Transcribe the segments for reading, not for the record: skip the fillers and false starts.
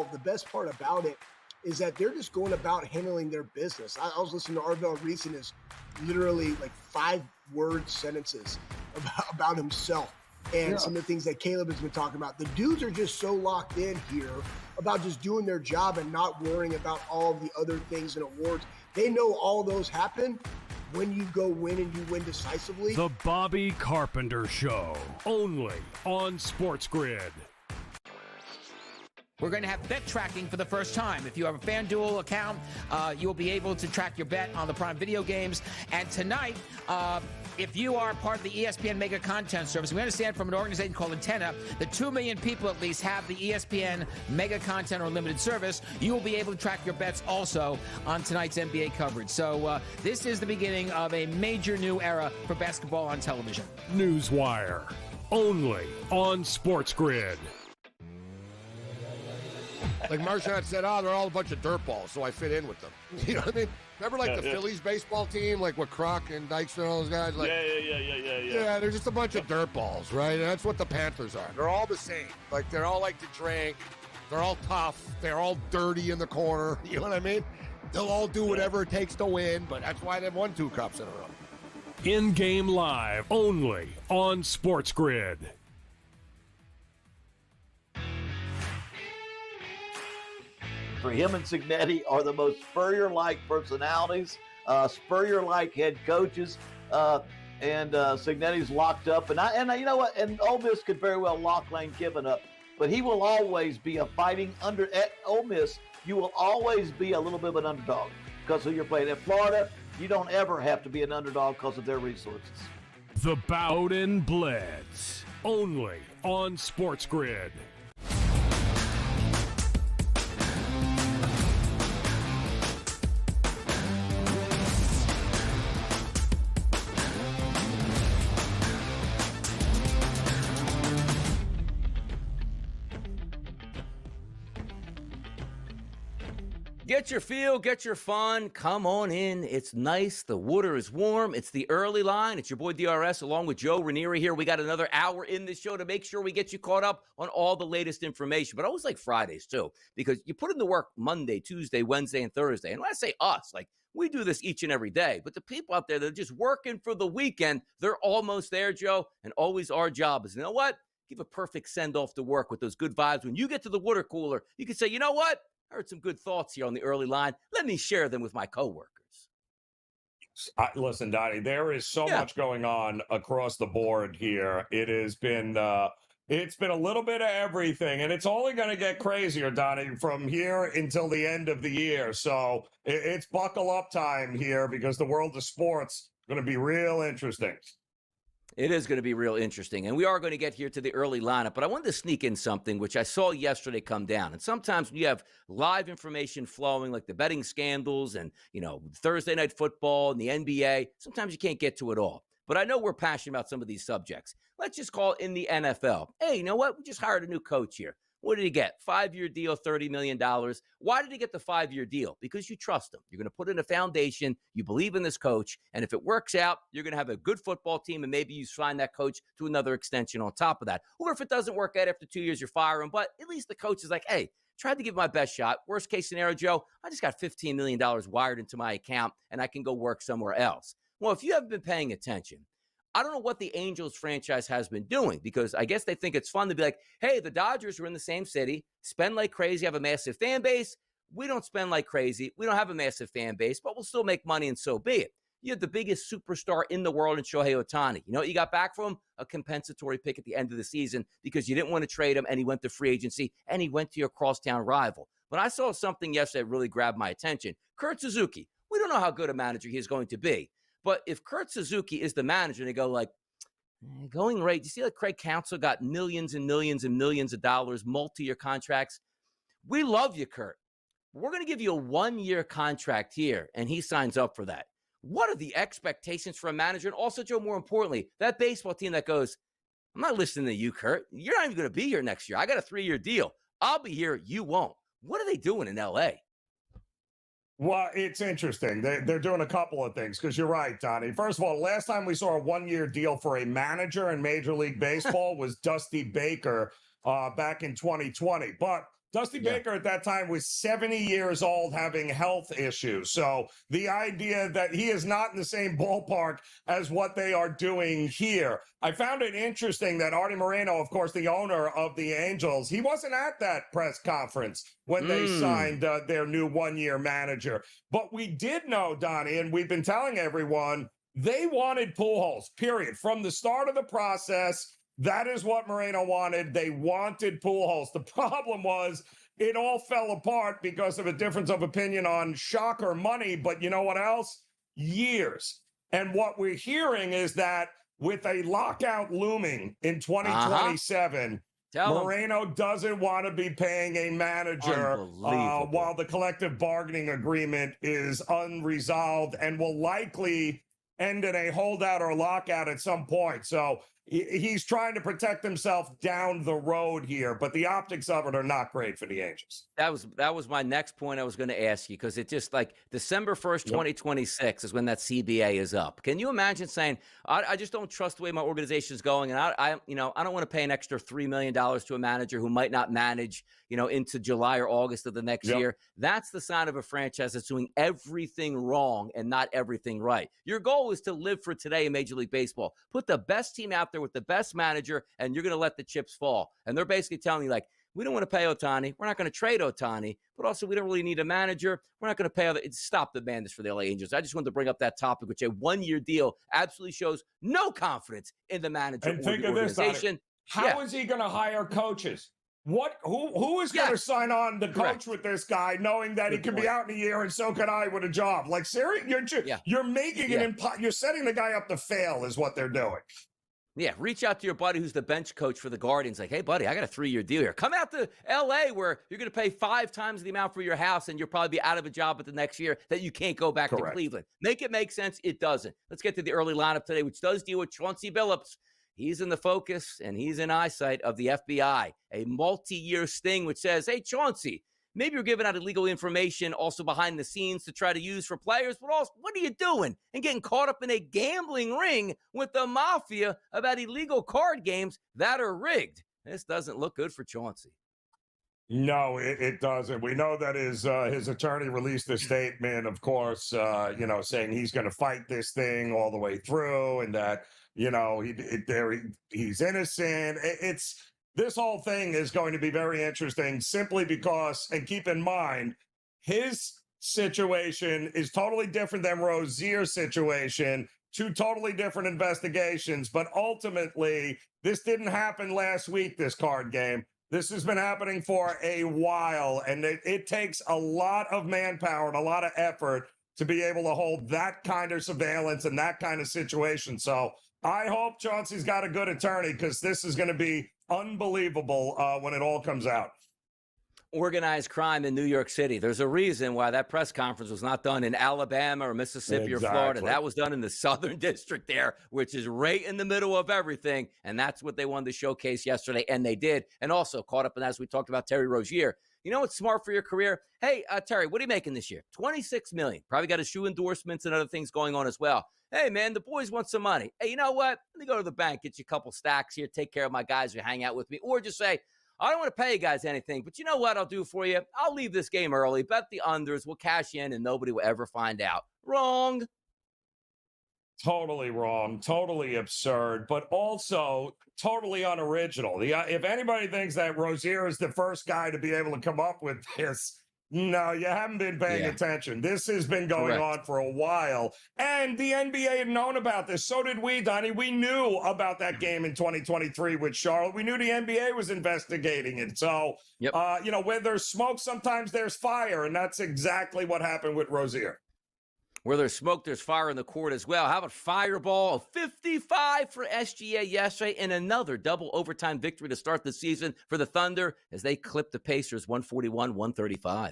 the best part about it is that they're just going about handling their business. I was listening to Arvell Reese and his literally like 5-word sentences about himself and some of the things that Caleb has been talking about. The dudes are just so locked in here about just doing their job and not worrying about all of the other things and awards. They know all those happen when you go win and you win decisively. The Bobby Carpenter Show, only on SportsGrid. We're going to have bet tracking for the first time. If you have a FanDuel account, you'll be able to track your bet on the Prime Video games. And tonight, if you are part of the ESPN Mega Content Service, we understand from an organization called Antenna that 2 million people at least have the ESPN Mega Content or Limited service. You will be able to track your bets also on tonight's NBA coverage. So this is the beginning of a major new era for basketball on television. Newswire, only on SportsGrid. Like Marchand said, they're all a bunch of dirtballs, so I fit in with them. You know what I mean? Remember, like, the Phillies baseball team, like, with Kroc and Dykstra and all those guys? Like, yeah, they're just a bunch of dirtballs, right? And that's what the Panthers are. They're all the same. Like, they're all like to drink. They're all tough. They're all dirty in the corner. You know what I mean? They'll all do whatever it takes to win, but that's why they've won 2 cups in a row. In-game live, only on SportsGrid. For him and Cignetti are the most Spurrier-like personalities, Spurrier-like head coaches, and Cignetti's locked up. And you know what? And Ole Miss could very well lock Lane Kiffin up, but he will always be a fighting under. At Ole Miss, you will always be a little bit of an underdog because of who you're playing. At Florida, you don't ever have to be an underdog because of their resources. The Bowden Blitz, only on SportsGrid. Get your feel, get your fun. Come on in. It's nice. The water is warm. It's the early line. It's your boy DRS along with Joe Ranieri here. We got another hour in the show to make sure we get you caught up on all the latest information. But I always like Fridays too, because you put in the work Monday, Tuesday, Wednesday, and Thursday. And when I say us, like we do this each and every day. But the people out there that are just working for the weekend, they're almost there, Joe. And always our job is, you know what? Give a perfect send-off to work with those good vibes. When you get to the water cooler, you can say, you know what? I heard some good thoughts here on the early line. Let me share them with my coworkers. Listen, Donnie, there is so much going on across the board here. It has been it's been a little bit of everything, and it's only going to get crazier, Donnie, from here until the end of the year. So it's buckle up time here because the world of sports is going to be real interesting. It is going to be real interesting, and we are going to get here to the early lineup, but I wanted to sneak in something which I saw yesterday come down. And sometimes when you have live information flowing, like the betting scandals and, you know, Thursday night football and the NBA, sometimes you can't get to it all. But I know we're passionate about some of these subjects. Let's just call it in the NFL. Hey, you know what? We just hired a new coach here. What did he get? 5-year deal, $30 million. Why did he get the 5-year deal? Because you trust him. You're going to put in a foundation. You believe in this coach. And if it works out, you're going to have a good football team. And maybe you sign that coach to another extension on top of that. Or if it doesn't work out after 2 years, you fire him. But at least the coach is like, hey, tried to give my best shot. Worst case scenario, Joe, I just got $15 million wired into my account and I can go work somewhere else. Well, if you haven't been paying attention, I don't know what the Angels franchise has been doing, because I guess they think it's fun to be like, hey, the Dodgers are in the same city, spend like crazy, have a massive fan base. We don't spend like crazy. We don't have a massive fan base, but we'll still make money, and so be it. You have the biggest superstar in the world in Shohei Ohtani. You know what you got back from him? A compensatory pick at the end of the season because you didn't want to trade him, and he went to free agency, and he went to your crosstown rival. But I saw something yesterday that really grabbed my attention. Kurt Suzuki. We don't know how good a manager he is going to be. But if Kurt Suzuki is the manager, and they go like, going rate, you see like Craig Counsell got millions and millions and millions of dollars, multi-year contracts. We love you, Kurt. We're going to give you a 1-year contract here, and he signs up for that. What are the expectations for a manager? And also, Joe, more importantly, that baseball team that goes, I'm not listening to you, Kurt. You're not even going to be here next year. I got a 3-year deal. I'll be here. You won't. What are they doing in L.A.? Well, it's interesting. They're doing a couple of things, because you're right, Donnie. First of all, last time we saw a 1-year deal for a manager in Major League Baseball was Dusty Baker back in 2020. But Dusty Baker at that time was 70 years old having health issues. So the idea that he is not in the same ballpark as what they are doing here. I found it interesting that Artie Moreno, of course, the owner of the Angels, he wasn't at that press conference when they signed their new one-year manager. But we did know, Donnie, and we've been telling everyone, they wanted Pujols, period. From the start of the process, that is what Moreno wanted. They wanted Pujols. The problem was it all fell apart because of a difference of opinion on shocker money. But you know what else? Years. And what we're hearing is that with a lockout looming in 2027, Moreno doesn't want to be paying a manager while the collective bargaining agreement is unresolved and will likely end in a holdout or lockout at some point. So he's trying to protect himself down the road here, but the optics of it are not great for the Angels. That was my next point I was going to ask you, because it's just like December 1st, 2026 is when that CBA is up. Can you imagine saying, I just don't trust the way my organization is going, and I don't want to pay an extra $3 million to a manager who might not manage, into July or August of the next year. That's the sign of a franchise that's doing everything wrong and not everything right. Your goal is to live for today in Major League Baseball. Put the best team out there with the best manager, and you're going to let the chips fall. And they're basically telling you, like, we don't want to pay Ohtani. We're not going to trade Ohtani, but also we don't really need a manager. We're not going to pay stop the madness for the LA Angels. I just wanted to bring up that topic, which a one-year deal absolutely shows no confidence in the manager and or think the of organization. This, how is he going to hire coaches? Who is going to sign on to coach with this guy, knowing that he could be out in a year and so could I with a job? Like, seriously, you're making it you're setting the guy up to fail, is what they're doing. Yeah, reach out to your buddy who's the bench coach for the Guardians. Like, hey, buddy, I got a 3-year deal here. Come out to L.A. where you're going to pay 5 times the amount for your house, and you'll probably be out of a job at the next year that you can't go back to Cleveland. Make it make sense. It doesn't. Let's get to the early lineup today, which does deal with Chauncey Billups. He's in the focus, and he's in eyesight of the FBI. A multi-year sting which says, hey, Chauncey, maybe you're giving out illegal information also behind the scenes to try to use for players, but also, what are you doing? And getting caught up in a gambling ring with the mafia about illegal card games that are rigged. This doesn't look good for Chauncey. No, it doesn't. We know that his attorney released a statement, of course, saying he's going to fight this thing all the way through, and that, he's innocent. This whole thing is going to be very interesting simply because, and keep in mind, his situation is totally different than Rozier's situation, 2 totally different investigations. But ultimately, this didn't happen last week, this card game. This has been happening for a while, and it takes a lot of manpower and a lot of effort to be able to hold that kind of surveillance and that kind of situation. So I hope Chauncey's got a good attorney, because this is going to be unbelievable when it all comes out. Organized crime in New York City. There's a reason why that press conference was not done in Alabama or Mississippi or Florida. That was done in the Southern District there, which is right in the middle of everything. And that's what they wanted to showcase yesterday, and they did. And also caught up in, as we talked about, Terry Rozier. You know what's smart for your career? Hey, Terry, what are you making this year? $26 million. Probably got his shoe endorsements and other things going on as well. Hey, man, the boys want some money. Hey, you know what? Let me go to the bank, get you a couple stacks here, take care of my guys who hang out with me. Or just say, I don't want to pay you guys anything, but you know what I'll do for you? I'll leave this game early, bet the unders, we'll cash in, and nobody will ever find out. Wrong. Totally wrong, totally absurd, but also totally unoriginal. If anybody thinks that Rozier is the first guy to be able to come up with this, no, you haven't been paying attention. This has been going on for a while, and the NBA had known about this. So did we, Donnie. We knew about that game in 2023 with Charlotte. We knew the NBA was investigating it. So, where there's smoke, sometimes there's fire, and that's exactly what happened with Rozier. Where there's smoke, there's fire in the court as well. How about Fireball? 55 for SGA yesterday, and another double overtime victory to start the season for the Thunder as they clipped the Pacers 141-135.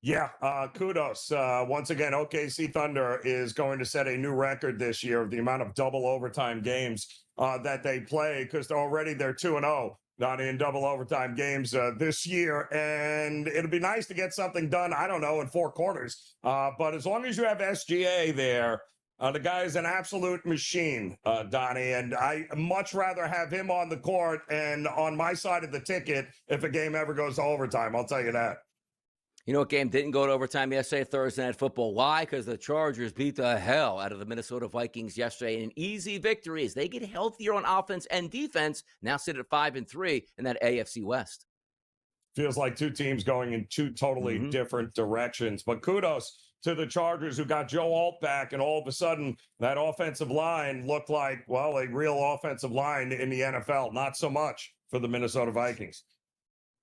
Yeah, kudos. Once again, OKC Thunder is going to set a new record this year of the amount of double overtime games that they play, because already they're 2-0. Not in double overtime games this year. And it'll be nice to get something done, I don't know, in 4 quarters. But as long as you have SGA there, The guy is an absolute machine, Donnie, and I much rather have him on the court and on my side of the ticket if a game ever goes to overtime. I'll tell you that. You know what game didn't go to overtime yesterday, Thursday Night Football? Why? Because the Chargers beat the hell out of the Minnesota Vikings yesterday. An easy victory as they get healthier on offense and defense, now sit at 5-3 in that AFC West. Feels like two teams going in two totally different directions. But kudos to the Chargers who got Joe Alt back, and all of a sudden that offensive line looked like, well, a real offensive line in the NFL. Not so much for the Minnesota Vikings.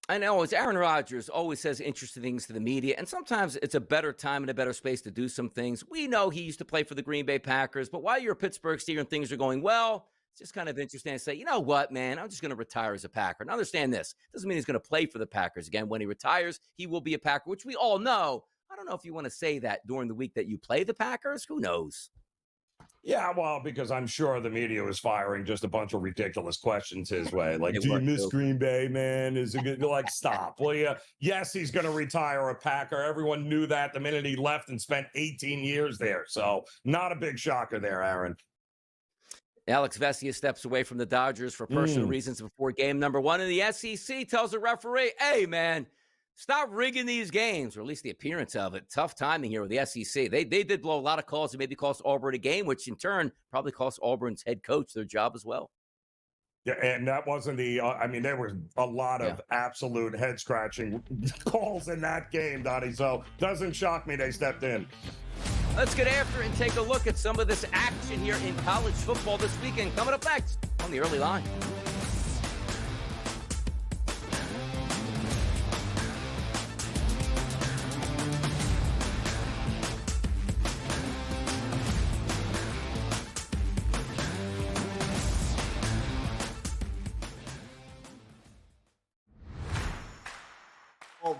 I know, as Aaron Rodgers always says interesting things to the media, and sometimes it's a better time and a better space to do some things. We know he used to play for the Green Bay Packers, but while you're a Pittsburgh Steeler and things are going well, it's just kind of interesting to say, you know what, man, I'm just going to retire as a Packer. And understand this, doesn't mean he's going to play for the Packers again. When he retires, he will be a Packer, which we all know. I don't know if you want to say that during the week that you play the Packers. Who knows? Yeah, well, because I'm sure the media was firing just a bunch of ridiculous questions his way. Like, do you miss Green Bay, man? Is it good? Like, stop. Well, yeah, yes, he's going to retire a Packer. Everyone knew that the minute he left and spent 18 years there. So not a big shocker there, Aaron. Alex Vesia steps away from the Dodgers for personal reasons before game number 1. And the SEC tells the referee, hey, man, stop rigging these games, or at least the appearance of it. Tough timing here with the SEC. They did blow a lot of calls and maybe cost Auburn a game, which in turn probably cost Auburn's head coach their job as well. Yeah, and that wasn't the I mean, there was a lot of absolute head-scratching calls in that game, Donnie, so doesn't shock me they stepped in. Let's get after it and take a look at some of this action here in college football this weekend. Coming up next on the Early Line.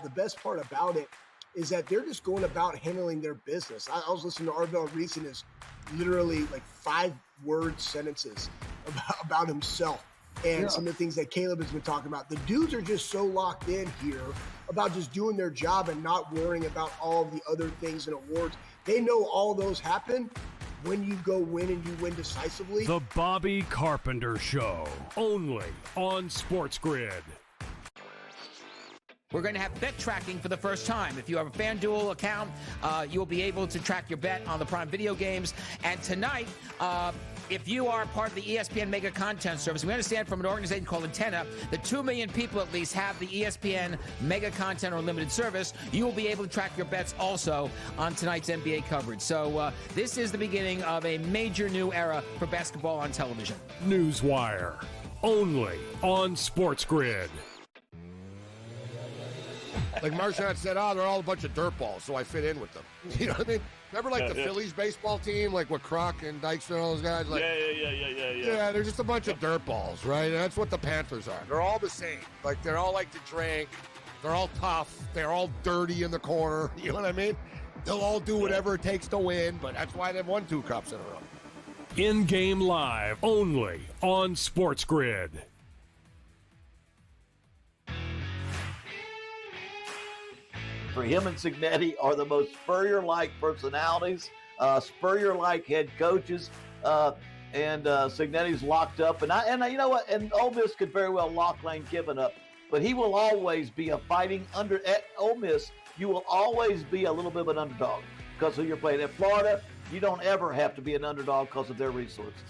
The best part about it is that they're just going about handling their business. I was listening to Arvell Reese and his literally like 5-word sentences about himself and some of the things that Caleb has been talking about. The dudes are just so locked in here about just doing their job and not worrying about all of the other things and awards. They know all those happen when you go win and you win decisively. The Bobby Carpenter Show, only on SportsGrid. We're going to have bet tracking for the first time. If you have a FanDuel account, you'll be able to track your bet on the Prime Video games. And tonight, if you are part of the ESPN Mega Content Service, we understand from an organization called Antenna that 2 million people at least have the ESPN Mega Content or Unlimited service. You will be able to track your bets also on tonight's NBA coverage. So this is the beginning of a major new era for basketball on television. Newswire, only on SportsGrid. Like Marchand said, they're all a bunch of dirtballs, so I fit in with them. You know what I mean? Remember, like, the Phillies baseball team, like with Kroc and Dykstra and all those guys? Like, yeah, they're just a bunch of dirtballs, right? And that's what the Panthers are. They're all the same. Like, they're all like to drink. They're all tough. They're all dirty in the corner. You know what I mean? They'll all do whatever it takes to win, but that's why they've won 2 cups in a row. In-game live, only on SportsGrid. For him and Signetti are the most Spurrier-like personalities, Spurrier-like head coaches, and Signetti's locked up. And you know what? And Ole Miss could very well lock Lane Kiffin up, but he will always be a fighting under. At Ole Miss, you will always be a little bit of an underdog because of your play. At Florida, you don't ever have to be an underdog because of their resources.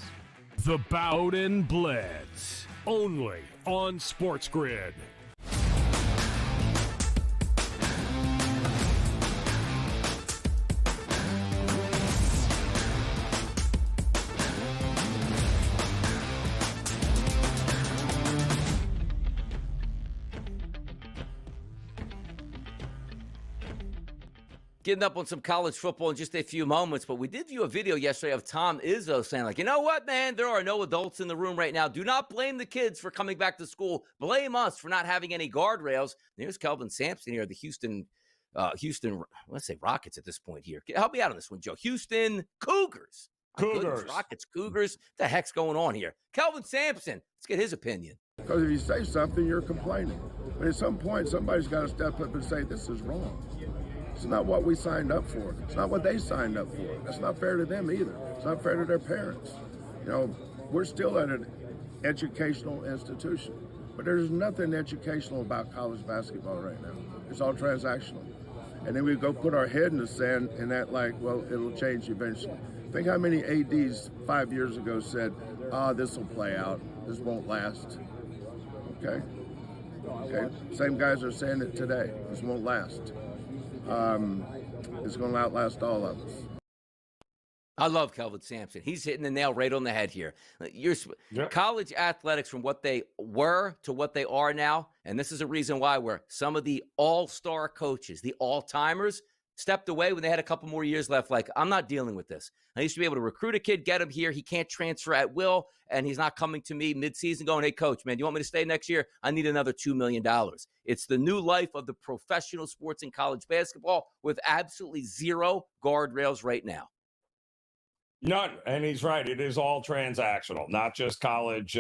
The Bowden Blitz, only on SportsGrid. Getting up on some college football in just a few moments, but we did view a video yesterday of Tom Izzo saying, like, you know what, man, there are no adults in the room right now. Do not blame the kids for coming back to school. Blame us for not having any guardrails. There's Kelvin Sampson here, the Houston, let's say Rockets at this point here. Help me out on this one, Joe. Houston Cougars. Rockets, Cougars. What the heck's going on here? Kelvin Sampson, let's get his opinion. Because if you say something, you're complaining. But at some point, somebody's got to step up and say, this is wrong. It's not what we signed up for. It's not what they signed up for. That's not fair to them either. It's not fair to their parents. You know, we're still at an educational institution, but there's nothing educational about college basketball right now. It's all transactional. And then we go put our head in the sand and act like, well, it'll change eventually. Think how many ADs 5 years ago said, this will play out. This won't last. Okay. Same guys are saying it today. This won't last. It's going to outlast all of us. I love Kelvin Sampson. He's hitting the nail right on the head here. College athletics from what they were to what they are now, and this is a reason why where some of the all-star coaches, the all-timers, stepped away when they had a couple more years left. Like, I'm not dealing with this. I used to be able to recruit a kid, get him here. He can't transfer at will, and he's not coming to me midseason going, hey, coach, man, do you want me to stay next year? I need another $2 million. It's the new life of the professional sports in college basketball with absolutely zero guardrails right now. None, and he's right. It is all transactional, not just college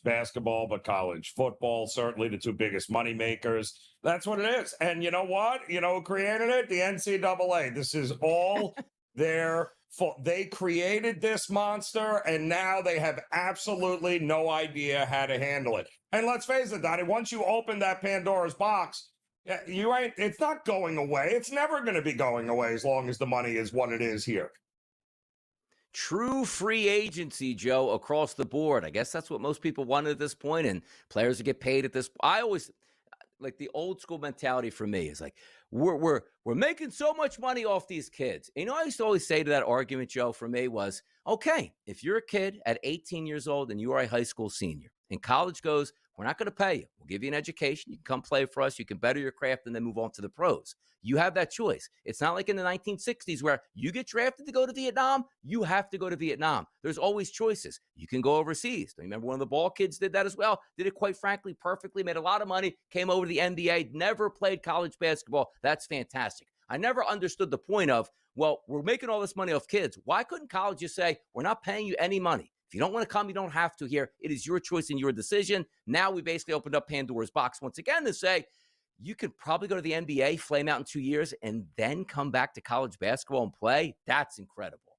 basketball, but college football. Certainly the two biggest money makers. That's what it is. And you know what? You know who created it? The NCAA. This is all their fault. They created this monster, and now they have absolutely no idea how to handle it. And let's face it, Donnie, once you open that Pandora's box, it's not going away. It's never going to be going away as long as the money is what it is here. True free agency, Joe, across the board. I guess that's what most people want at this point, and players that get paid at this. I always like the old school mentality for me is like we're making so much money off these kids. And, I used to always say to that argument, Joe, for me was, okay, if you're a kid at 18 years old and you are a high school senior and college goes, we're not going to pay you. We'll give you an education. You can come play for us. You can better your craft and then move on to the pros. You have that choice. It's not like in the 1960s where you get drafted to go to Vietnam, you have to go to Vietnam. There's always choices. You can go overseas. Do you remember one of the ball kids did that as well? Did it quite frankly perfectly, made a lot of money, came over to the NBA, never played college basketball. That's fantastic. I never understood the point of, well, we're making all this money off kids. Why couldn't college just say, we're not paying you any money? If you don't want to come, you don't have to here. It is your choice and your decision. Now we basically opened up Pandora's box once again to say, you could probably go to the NBA, flame out in 2 years, and then come back to college basketball and play. That's incredible.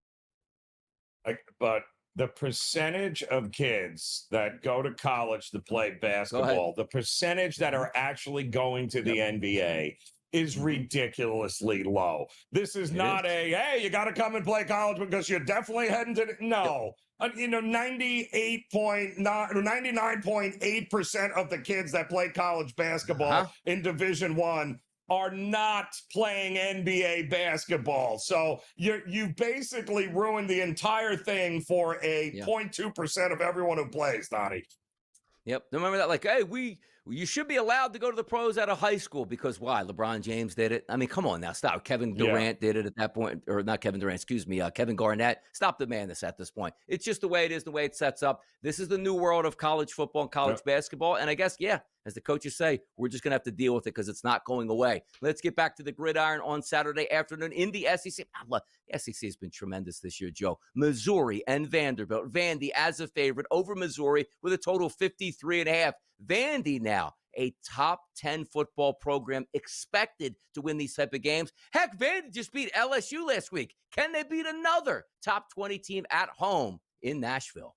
But the percentage of kids that go to college to play basketball, the percentage that are actually going to the NBA is ridiculously low. This is not hey, you got to come and play college because you're definitely heading to no. 99.8% of the kids that play college basketball in Division I are not playing NBA basketball. So you basically ruined the entire thing for a 0.2% of everyone who plays, Donnie. Yep. Remember that? Like, hey, you should be allowed to go to the pros out of high school because why? LeBron James did it. I mean, come on now, stop. Kevin Durant did it at that point, or not Kevin Durant, excuse me, Kevin Garnett. Stop the madness at this point. It's just the way it is, the way it sets up. This is the new world of college football and college basketball. And I guess, as the coaches say, we're just going to have to deal with it because it's not going away. Let's get back to the gridiron on Saturday afternoon in the SEC. The SEC has been tremendous this year, Joe. Missouri and Vanderbilt. Vandy as a favorite over Missouri with a total 53.5. Vandy now a top 10 football program expected to win these type of games. Heck, Vandy just beat LSU last week. Can they beat another top 20 team at home in Nashville?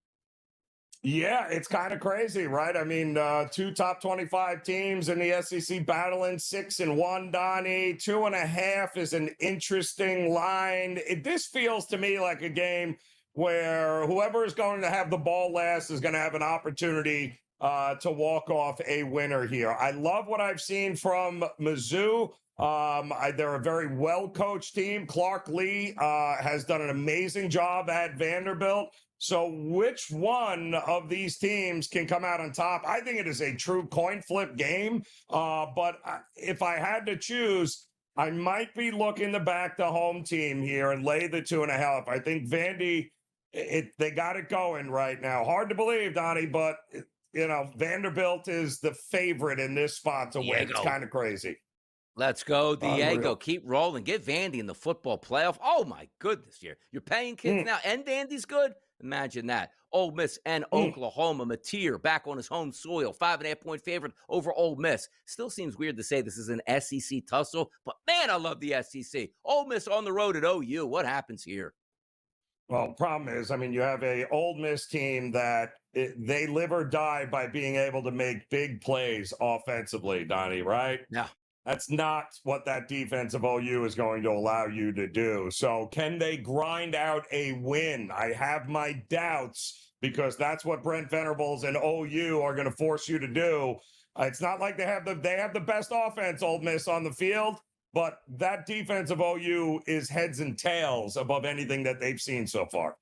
Yeah, it's kind of crazy, right? I mean, two top 25 teams in the SEC battling 6-1, Donnie. 2.5 is an interesting line. This feels to me like a game where whoever is going to have the ball last is going to have an opportunity to walk off a winner here. I love what I've seen from Mizzou. They're a very well-coached team. Clark Lee has done an amazing job at Vanderbilt. So which one of these teams can come out on top? I think it is a true coin flip game. But if I had to choose, I might be looking to back the home team here and lay the 2.5. I think Vandy, they got it going right now. Hard to believe, Donnie, but Vanderbilt is the favorite in this spot to win. It's kind of crazy. Let's go, Diego. Keep rolling. Get Vandy in the football playoff. Oh, my goodness. You're paying kids now, and Vandy's good. Imagine that. Ole Miss and Oklahoma. Mateer back on his home soil. 5.5-point favorite over Ole Miss. Still seems weird to say this is an SEC tussle, but man, I love the SEC. Ole Miss on the road at OU. What happens here? Well, problem is, I mean, you have a Ole Miss team that they live or die by being able to make big plays offensively, Donnie, right? Yeah. That's not what that defense of OU is going to allow you to do. So can they grind out a win? I have my doubts because that's what Brent Venables and OU are going to force you to do. It's not like they have the best offense, Ole Miss, on the field, but that defense of OU is heads and tails above anything that they've seen so far.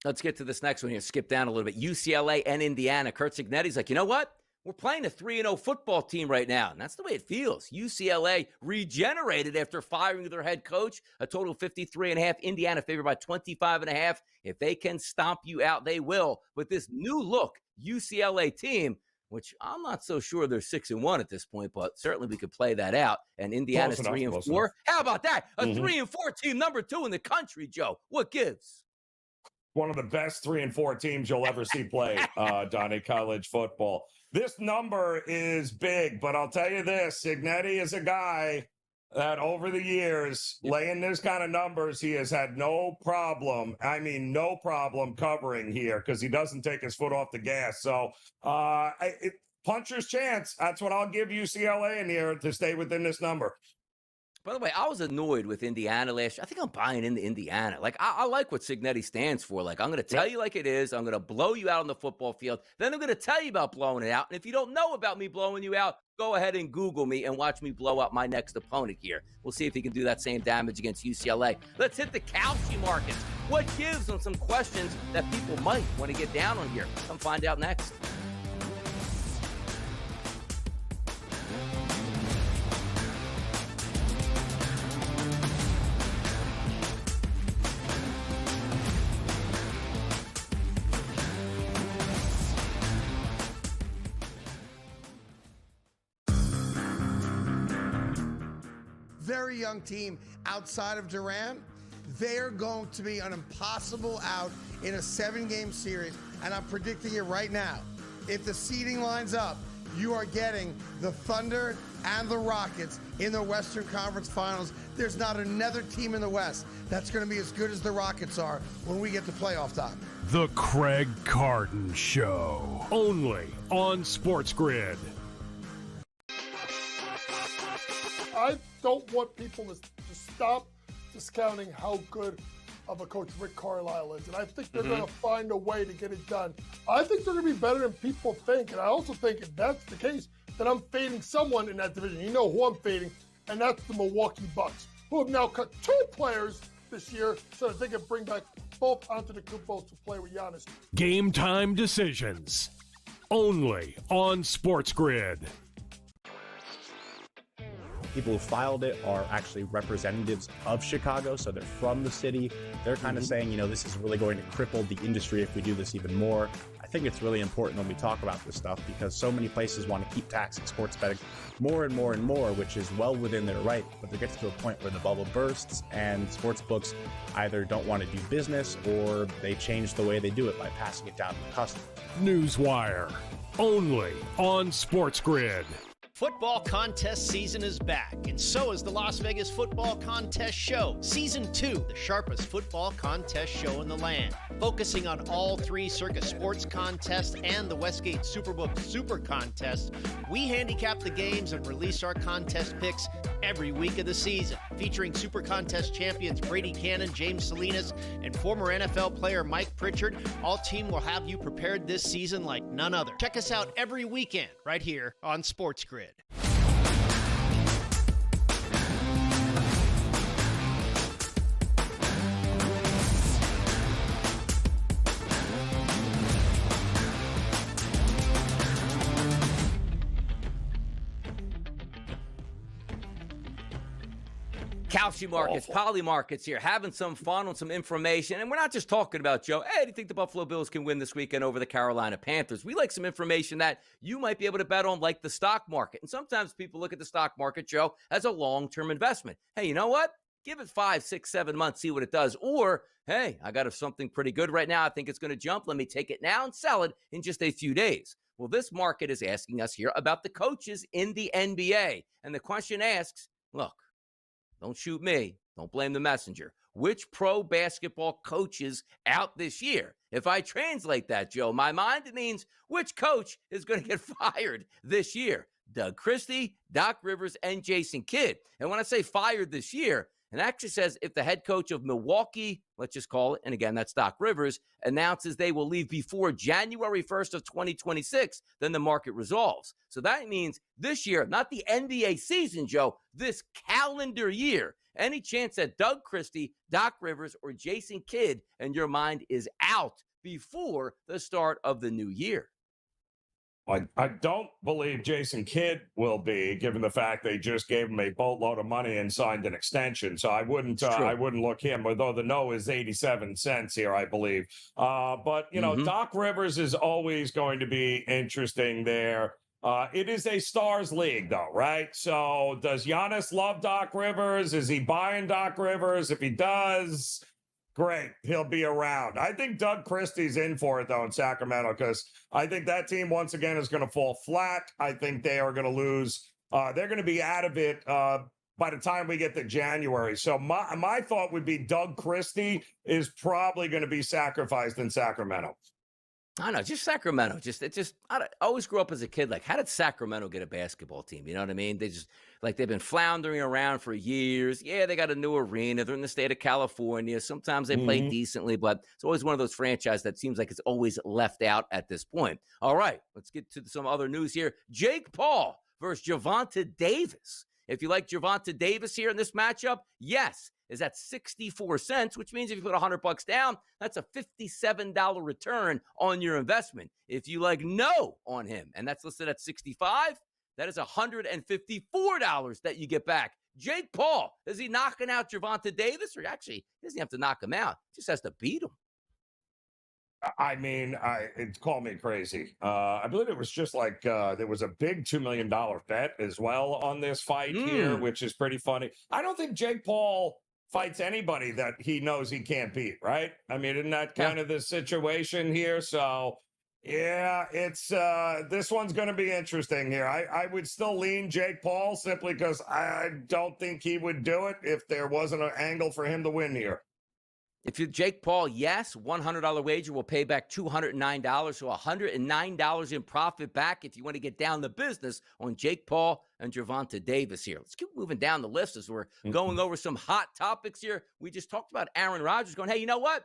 Let's get to this next one here. Skip down a little bit. UCLA and Indiana. Kurt Cignetti's like, you know what? We're playing a 3-0 football team right now, and that's the way it feels. UCLA regenerated after firing their head coach, a total of 53.5. Indiana favored by 25.5. If they can stomp you out, they will. But this new look UCLA team, which I'm not so sure they're 6-1 at this point, but certainly we could play that out. And Indiana's 3-4. How about that? A 3-4 team, number 2 in the country, Joe. What gives? One of the best 3-4 teams you'll ever see play, Donnie, college football. This number is big, but I'll tell you this, Cignetti is a guy that over the years, laying this kind of numbers, he has had no problem covering here because he doesn't take his foot off the gas. So puncher's chance. That's what I'll give UCLA in here to stay within this number. By the way, I was annoyed with Indiana last year. I think I'm buying into Indiana. Like, I like what Cignetti stands for. Like, I'm going to tell you like it is. I'm going to blow you out on the football field. Then I'm going to tell you about blowing it out. And if you don't know about me blowing you out, go ahead and Google me and watch me blow out my next opponent here. We'll see if he can do that same damage against UCLA. Let's hit the Kalshi markets. What gives on some questions that people might want to get down on here? Come find out next. Very young team outside of Durant. They're going to be an impossible out in a 7-game series, and I'm predicting it right now. If the seeding lines up, you are getting the Thunder and the Rockets in the Western Conference Finals. There's not another team in the West that's going to be as good as the Rockets are when we get to playoff time. The Craig Carton Show, only on SportsGrid. I don't want people to stop discounting how good of a coach Rick Carlisle is. And I think they're going to find a way to get it done. I think they're going to be better than people think. And I also think if that's the case, then I'm fading someone in that division. You know who I'm fading, and that's the Milwaukee Bucks, who have now cut 2 players this year so that they can bring back both Antetokounmpo to play with Giannis. Game time decisions, only on SportsGrid. People who filed it are actually representatives of Chicago, so they're from the city. They're kind of saying, this is really going to cripple the industry if we do this even more. I think it's really important when we talk about this stuff because so many places want to keep taxing sports betting more and more and more, which is well within their right. But there gets to a point where the bubble bursts and sports books either don't want to do business or they change the way they do it by passing it down to the customer. Newswire, only on SportsGrid. Football contest season is back, and so is the Las Vegas Football Contest Show, Season 2, the sharpest football contest show in the land. Focusing on all 3 Circus Sports contests and the Westgate Superbook Super Contest, we handicap the games and release our contest picks every week of the season. Featuring Super Contest champions Brady Cannon, James Salinas, and former NFL player Mike Pritchard, all team will have you prepared this season like none other. Check us out every weekend right here on SportsGrid. Kalshi markets, poly markets here, having some fun on some information. And we're not just talking about, Joe, hey, do you think the Buffalo Bills can win this weekend over the Carolina Panthers? We like some information that you might be able to bet on, like the stock market. And sometimes people look at the stock market, Joe, as a long-term investment. Hey, you know what? Give it 5, 6, 7 months, see what it does. Or, hey, I got something pretty good right now. I think it's going to jump. Let me take it now and sell it in just a few days. Well, this market is asking us here about the coaches in the NBA. And the question asks, look, don't shoot me. Don't blame the messenger. Which pro basketball coaches out this year? If I translate that, Joe, in my mind, it means which coach is going to get fired this year? Doug Christie, Doc Rivers, and Jason Kidd. And when I say fired this year, it actually says if the head coach of Milwaukee, let's just call it, and again, that's Doc Rivers, announces they will leave before January 1st of 2026, then the market resolves. So that means this year, not the NBA season, Joe, this calendar year, any chance that Doug Christie, Doc Rivers, or Jason Kidd, in your mind, is out before the start of the new year? I don't believe Jason Kidd will be, given the fact they just gave him a boatload of money and signed an extension. So I wouldn't look him, although the no is 87 cents here, I believe. But, you know, Doc Rivers is always going to be interesting there. It is a stars league, though, right? So does Giannis love Doc Rivers? Is he buying Doc Rivers? If he does, great, he'll be around. I think Doug Christie's in for it, though, in Sacramento, because I think that team, once again, is going to fall flat. I think they are going to lose. They're going to be out of it by the time we get to January. So my thought would be Doug Christie is probably going to be sacrificed in Sacramento. I don't know, just Sacramento. I always grew up as a kid, like, how did Sacramento get a basketball team? You know what I mean? They've been floundering around for years. Yeah, they got a new arena. They're in the state of California. Sometimes they play decently, but it's always one of those franchises that seems like it's always left out at this point. All right, let's get to some other news here. Jake Paul versus Gervonta Davis. If you like Gervonta Davis here in this matchup, yes, is at 64 cents, which means if you put $100 down, that's a $57 return on your investment. If you like no on him, and that's listed at 65, that is $154 that you get back. Jake Paul, is he knocking out Gervonta Davis? Or actually, he doesn't have to knock him out. He just has to beat him. I mean, it called me crazy. I believe it was just like there was a big $2 million bet as well on this fight here, which is pretty funny. I don't think Jake Paul fights anybody that he knows he can't beat, right? I mean, isn't that kind of the situation here? So, yeah, it's this one's going to be interesting here. I would still lean Jake Paul simply because I don't think he would do it if there wasn't an angle for him to win here. If you're Jake Paul, yes, $100 wager will pay back $209, so $109 in profit back if you want to get down the business on Jake Paul and Gervonta Davis here. Let's keep moving down the list as we're going over some hot topics here. We just talked about Aaron Rodgers going, hey, you know what?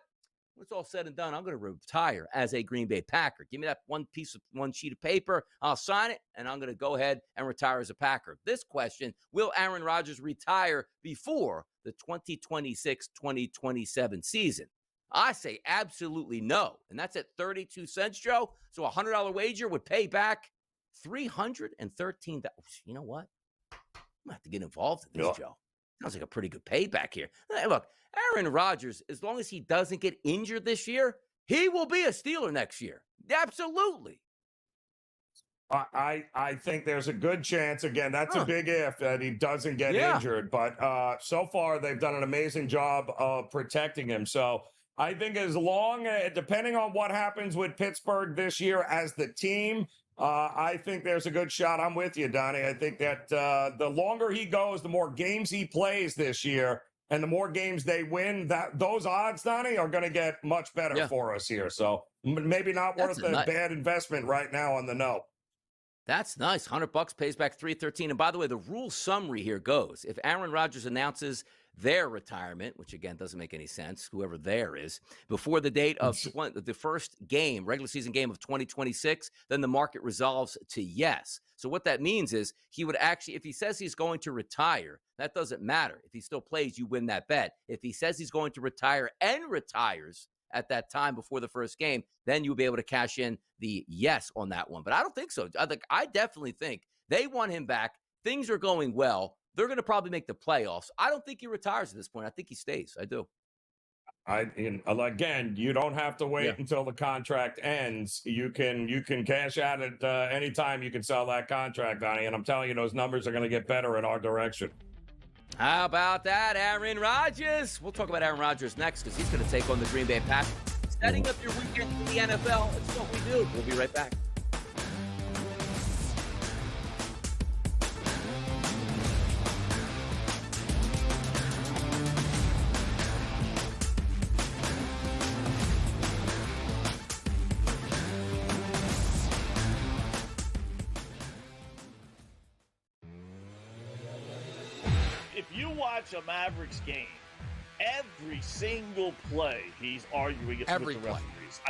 When it's all said and done, I'm going to retire as a Green Bay Packer. Give me that one sheet of paper. I'll sign it, and I'm going to go ahead and retire as a Packer. This question, will Aaron Rodgers retire before the 2026-2027 season? I say absolutely no, and that's at 32 cents, Joe. So a $100 wager would pay back $313. You know what? I'm going to have to get involved in this, Joe. Sounds like a pretty good payback here. Hey, look, Aaron Rodgers, as long as he doesn't get injured this year, he will be a Steeler next year. Absolutely. I think there's a good chance, again, that's a big if, that he doesn't get injured. But so far, they've done an amazing job of protecting him. So I think as long, depending on what happens with Pittsburgh this year as the team, I think there's a good shot. I'm with you, Donnie. I think that the longer he goes, the more games he plays this year, and the more games they win, that those odds, Donnie, are going to get much better for us here. So maybe not worth a bad investment right now on the no. That's nice. $100 pays back $313. And by the way, the rule summary here goes: if Aaron Rodgers announces their retirement, which again doesn't make any sense, whoever there is, before the date of the first game, regular season game of 2026, then the market resolves to yes. So what that means is he would actually, if he says he's going to retire, that doesn't matter. If he still plays, you win that bet. If he says he's going to retire and retires at that time before the first game, then you'll be able to cash in the yes on that one. But I don't think so. I definitely think they want him back. Things are going well. They're going to probably make the playoffs. I don't think he retires at this point. I think he stays. I do. Again, you don't have to wait until the contract ends. You can cash out at any time you can sell that contract, Donnie. And I'm telling you, those numbers are going to get better in our direction. How about that, Aaron Rodgers? We'll talk about Aaron Rodgers next because he's going to take on the Green Bay Packers. Setting up your weekend in the NFL, it's what we do. We'll be right back. If you watch a Mavericks game, every single play he's arguing with the referees.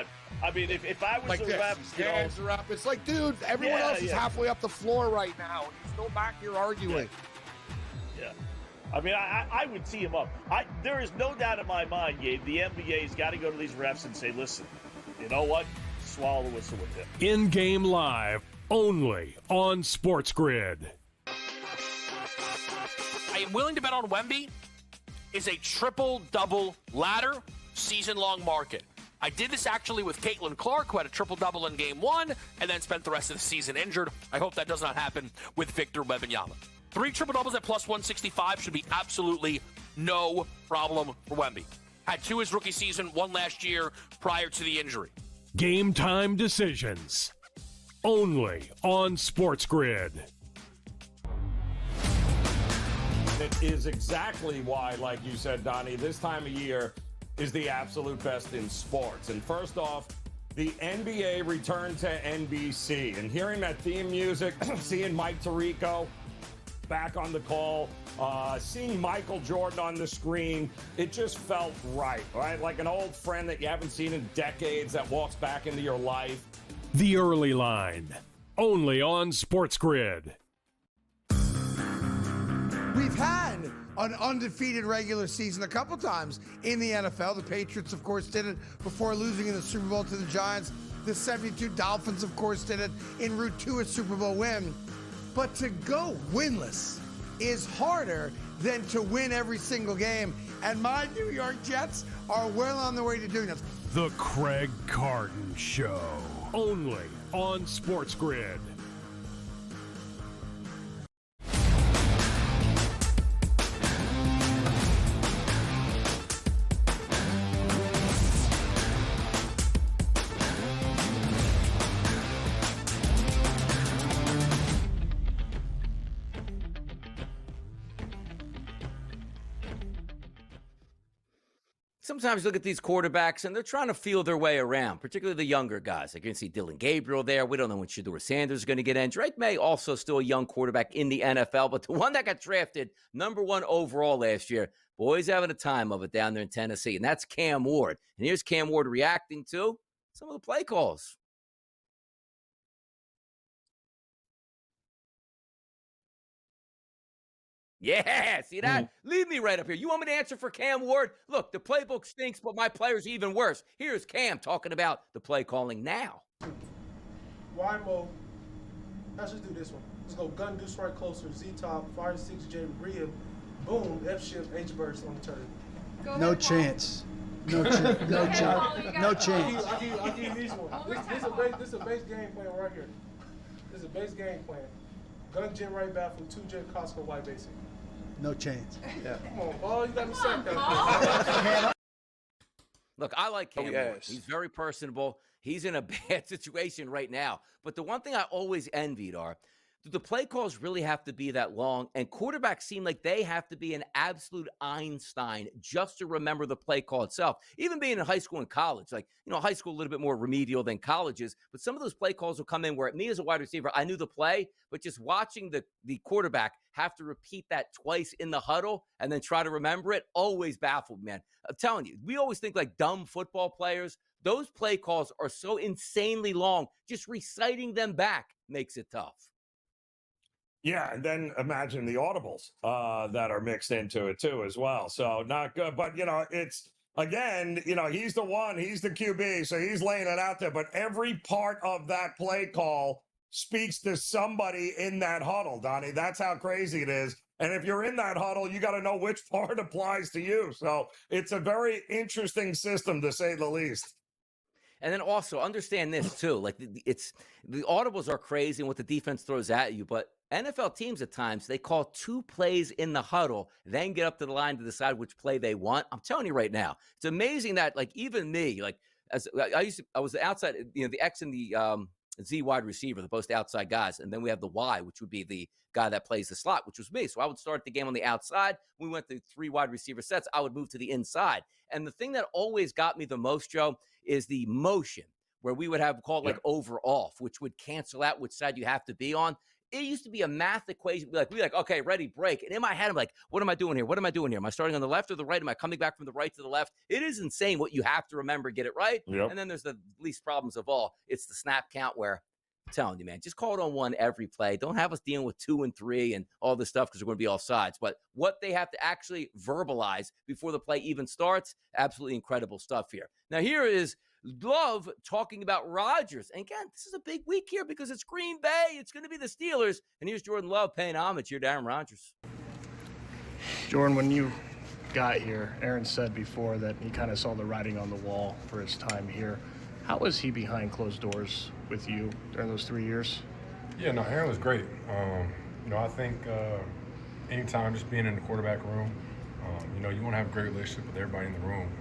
I mean, if I was like a this, ref, his hands are up. It's like, dude, everyone else is halfway up the floor right now, and you're still back here arguing. Yeah. I mean, I would tee him up. There is no doubt in my mind, Gabe, the NBA's got to go to these refs and say, listen, you know what? Swallow the whistle with him. In-game live, only on SportsGrid. I am willing to bet on Wemby is a triple-double ladder season-long market. I did this actually with Caitlin Clark, who had a triple-double in Game 1 and then spent the rest of the season injured. I hope that does not happen with Victor Wembanyama. 3 triple-doubles at plus 165 should be absolutely no problem for Wemby. Had 2 his rookie season, 1 last year prior to the injury. Game time decisions. Only on SportsGrid. It is exactly why, like you said, Donnie, this time of year is the absolute best in sports. And first off, the NBA returned to NBC. And hearing that theme music, seeing Mike Tirico back on the call, seeing Michael Jordan on the screen, it just felt right? Like an old friend that you haven't seen in decades that walks back into your life. The Early Line. Only on SportsGrid. We've had an undefeated regular season a couple times in the NFL. The Patriots, of course, did it before losing in the Super Bowl to the Giants. The 72 Dolphins, of course, did it en route to a Super Bowl win. But to go winless is harder than to win every single game. And my New York Jets are well on their way to doing this. The Craig Carton Show. Only on SportsGrid. Sometimes you look at these quarterbacks and they're trying to feel their way around, particularly the younger guys. Like you can see Dylan Gabriel there. We don't know when Shedeur Sanders is going to get in. Drake May, also still a young quarterback in the NFL, but the one that got drafted number 1 overall last year, boy's having a time of it down there in Tennessee, and that's Cam Ward. And here's Cam Ward reacting to some of the play calls. Yeah, see that? Leave me right up here. You want me to answer for Cam Ward? Look, the playbook stinks, but my player's even worse. Here's Cam talking about the play calling now. Wide mode. Let's just do this one. Let's go gun, deuce right closer, Z-top, fire 6J, Rhea, boom, F-shift, H-burst on the turn. No chance. No chance. No chance. No chance. I'll give you this one. This is a base game plan right here. This is a base game plan. Gun, gen right baffle, 2-jet, Costco, white basic. No chance. Yeah. Come on, ball. You got me sacked that. Look, I like Cam Ward. He's very personable. He's in a bad situation right now. But the one thing I always envied are, do the play calls really have to be that long? And quarterbacks seem like they have to be an absolute Einstein just to remember the play call itself. Even being in high school and college, like, high school a little bit more remedial than colleges, but some of those play calls will come in where me as a wide receiver, I knew the play, but just watching the quarterback have to repeat that twice in the huddle and then try to remember it, always baffled, man. I'm telling you, we always think like dumb football players. Those play calls are so insanely long. Just reciting them back makes it tough. Yeah, and then imagine the audibles that are mixed into it too as well. So not good, but it's again, he's the one, he's the QB, so he's laying it out there. But every part of that play call speaks to somebody in that huddle, Donnie. That's how crazy it is. And if you're in that huddle, you got to know which part applies to you. So it's a very interesting system, to say the least. And then also understand this too, like the audibles are crazy and what the defense throws at you, but NFL teams at times, they call 2 plays in the huddle, then get up to the line to decide which play they want. I'm telling you right now, it's amazing that, like, even me, like, as I was outside, the X and the Z wide receiver, the both outside guys, and then we have the Y, which would be the guy that plays the slot, which was me. So I would start the game on the outside. We went through 3 wide receiver sets. I would move to the inside. And the thing that always got me the most, Joe, is the motion, where we would have called like over off, which would cancel out which side you have to be on. It used to be a math equation. We'd be like, okay, ready, break. And in my head, I'm like, what am I doing here? What am I doing here? Am I starting on the left or the right? Am I coming back from the right to the left? It is insane what you have to remember, get it right. Yep. And then there's the least problems of all. It's the snap count where, I'm telling you, man, just call it on 1 every play. Don't have us dealing with 2 and 3 and all this stuff because we're going to be off sides. But what they have to actually verbalize before the play even starts, absolutely incredible stuff here. Now, here is Love talking about Rodgers. And again, this is a big week here because it's Green Bay. It's going to be the Steelers. And here's Jordan Love paying homage here to Aaron Rodgers. Jordan, when you got here, Aaron said before that he kind of saw the writing on the wall for his time here. How was he behind closed doors with you during those 3 years? Yeah, no, Aaron was great. I think anytime just being in the quarterback room, you want to have a great relationship with everybody in the room.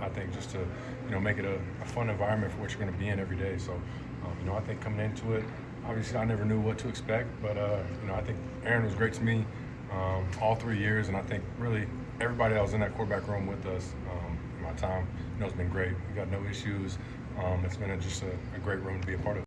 I think just to, make it a fun environment for what you're going to be in every day. So, I think coming into it, obviously I never knew what to expect, but, I think Aaron was great to me all 3 years, and I think really everybody that was in that quarterback room with us in my time, it's been great. We got no issues. It's been just a great room to be a part of.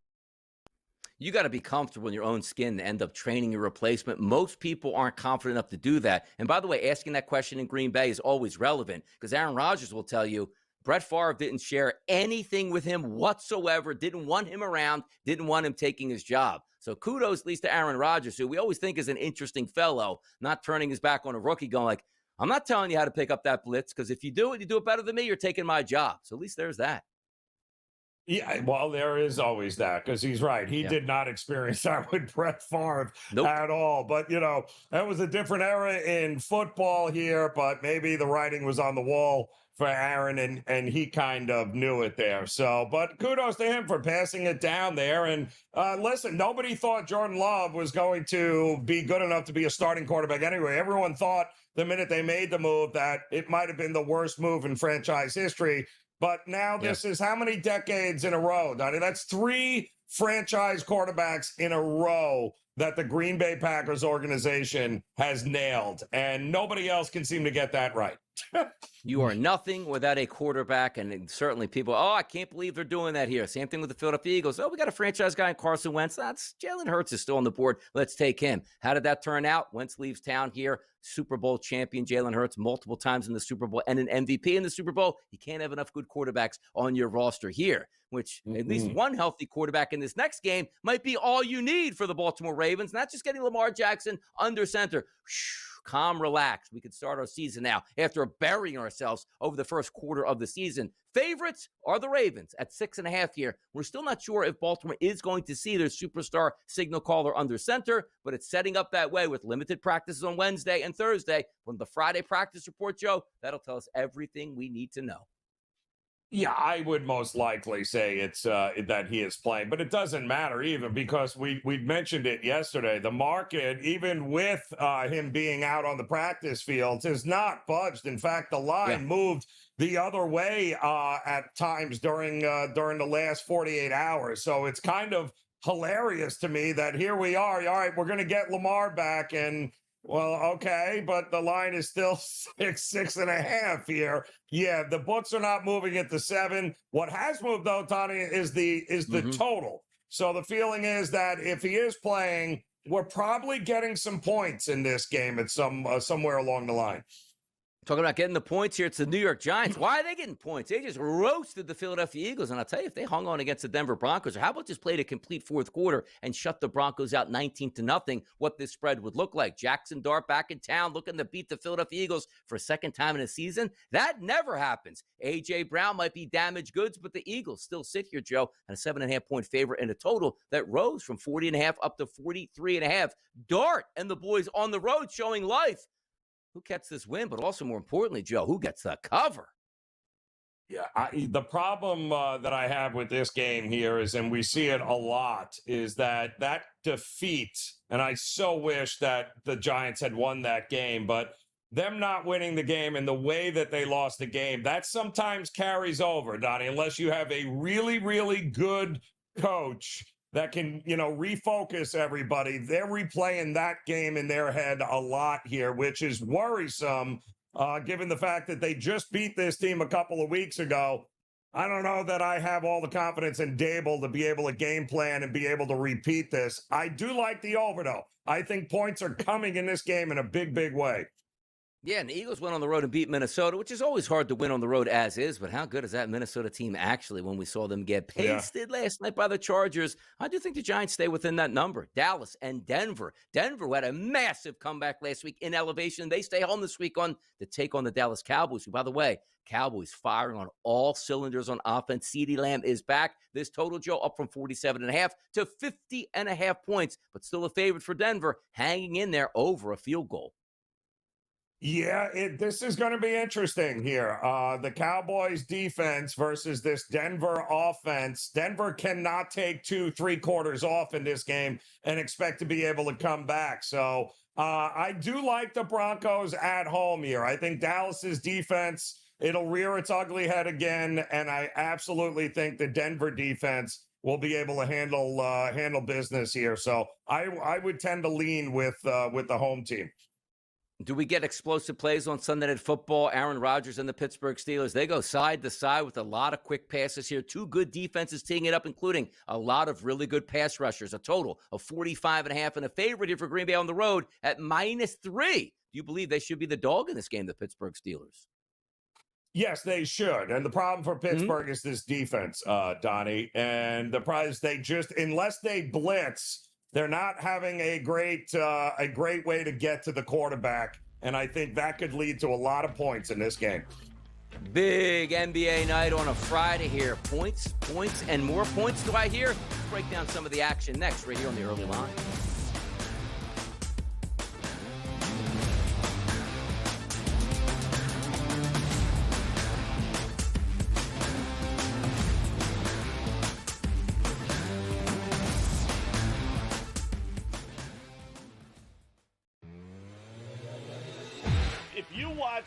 You got to be comfortable in your own skin to end up training your replacement. Most people aren't confident enough to do that. And by the way, asking that question in Green Bay is always relevant because Aaron Rodgers will tell you Brett Favre didn't share anything with him whatsoever, didn't want him around, didn't want him taking his job. So kudos at least to Aaron Rodgers, who we always think is an interesting fellow, not turning his back on a rookie, going like, I'm not telling you how to pick up that blitz because if you do it better than me, you're taking my job. So at least there's that. Yeah, well, there is always that because he's right. He did not experience that with Brett Favre at all. But, that was a different era in football here, but maybe the writing was on the wall for Aaron, and he kind of knew it there. So, but kudos to him for passing it down there. And listen, nobody thought Jordan Love was going to be good enough to be a starting quarterback anyway. Everyone thought the minute they made the move that it might have been the worst move in franchise history. But now this is how many decades in a row, Donnie? That's 3 franchise quarterbacks in a row that the Green Bay Packers organization has nailed. And nobody else can seem to get that right. You are nothing without a quarterback, and certainly people, I can't believe they're doing that here. Same thing with the Philadelphia Eagles. We got a franchise guy in Carson Wentz. That's Jalen Hurts is still on the board. Let's take him. How did that turn out? Wentz leaves town here. Super Bowl champion Jalen Hurts multiple times in the Super Bowl and an MVP in the Super Bowl. You can't have enough good quarterbacks on your roster here, which at least one healthy quarterback in this next game might be all you need for the Baltimore Ravens. Not just getting Lamar Jackson under center. Calm, relax. We could start our season now after burying ourselves over the first quarter of the season. Favorites are the Ravens at 6.5 here. We're still not sure if Baltimore is going to see their superstar signal caller under center, but it's setting up that way with limited practices on Wednesday and Thursday. From the Friday practice report, Joe, that'll tell us everything we need to know. Yeah, I would most likely say it's that he is playing, but it doesn't matter even because we mentioned it yesterday. The market, even with him being out on the practice fields, has not budged. In fact, the line moved the other way at times during the last 48 hours. So it's kind of hilarious to me that here we are. All right, we're going to get Lamar back and. Well, okay, but the line is still 6.5 here. Yeah, the books are not moving at the 7. What has moved though, Tony, is the total. So the feeling is that if he is playing, we're probably getting some points in this game at somewhere along the line. Talking about getting the points here, it's the New York Giants. Why are they getting points? They just roasted the Philadelphia Eagles. And I'll tell you, if they hung on against the Denver Broncos, or how about just played a complete fourth quarter and shut the Broncos out 19-0, what this spread would look like. Jackson Dart back in town looking to beat the Philadelphia Eagles for a second time in a season. That never happens. A.J. Brown might be damaged goods, but the Eagles still sit here, Joe, and a 7.5-point favorite in a total that rose from 40.5 up to 43.5. Dart and the boys on the road showing life. Who gets this win? But also, more importantly, Joe, who gets the cover? Yeah, the problem that I have with this game here is, and we see it a lot, is that defeat, and I so wish that the Giants had won that game, but them not winning the game and the way that they lost the game, that sometimes carries over, Donnie, unless you have a really, really good coach that can, refocus everybody. They're replaying that game in their head a lot here, which is worrisome. Given the fact that they just beat this team a couple of weeks ago. I don't know that I have all the confidence in Dable to be able to game plan and be able to repeat this. I do like the over, though. I think points are coming in this game in a big, big way. Yeah, and the Eagles went on the road and beat Minnesota, which is always hard to win on the road as is, but how good is that Minnesota team actually when we saw them get pasted last night by the Chargers? I do think the Giants stay within that number. Dallas and Denver. Denver had a massive comeback last week in elevation. They stay home this week to take on the Dallas Cowboys, who, by the way, Cowboys firing on all cylinders on offense. CeeDee Lamb is back. This total, Joe, up from 47.5 to 50.5 points, but still a favorite for Denver, hanging in there over a field goal. Yeah, this is going to be interesting here. The Cowboys defense versus this Denver offense. Denver cannot take 2-3 quarters off in this game and expect to be able to come back. So I do like the Broncos at home here. I think Dallas's defense, it'll rear its ugly head again. And I absolutely think the Denver defense will be able to handle business here. So I would tend to lean with the home team. Do we get explosive plays on Sunday Night Football? Aaron Rodgers and the Pittsburgh Steelers, they go side to side with a lot of quick passes here. Two good defenses teeing it up, including a lot of really good pass rushers. A total of 45.5 and a favorite here for Green Bay on the road at -3. Do you believe they should be the dog in this game, the Pittsburgh Steelers? Yes, they should. And the problem for Pittsburgh is this defense, Donnie. And the problem is unless they blitz, they're not having a great way to get to the quarterback, and I think that could lead to a lot of points in this game. Big NBA night on a Friday here. Points, and more points do I hear? Let's break down some of the action next right here on the early line.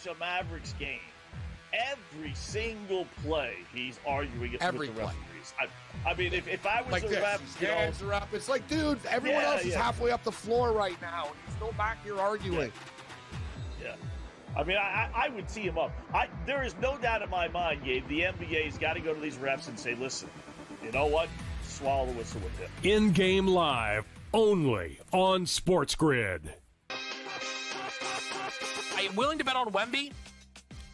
A Mavericks game, every single play he's arguing with the referees. I mean, if I was like the ref, hands are up. It's like, dude, everyone else is halfway up the floor right now, and you're still back here arguing. Yeah. I mean, I would tee him up. There is no doubt in my mind, Gabe, the NBA's got to go to these refs and say, listen, you know what? Swallow the whistle with him. In-game live, only on SportsGrid. I am willing to bet on Wemby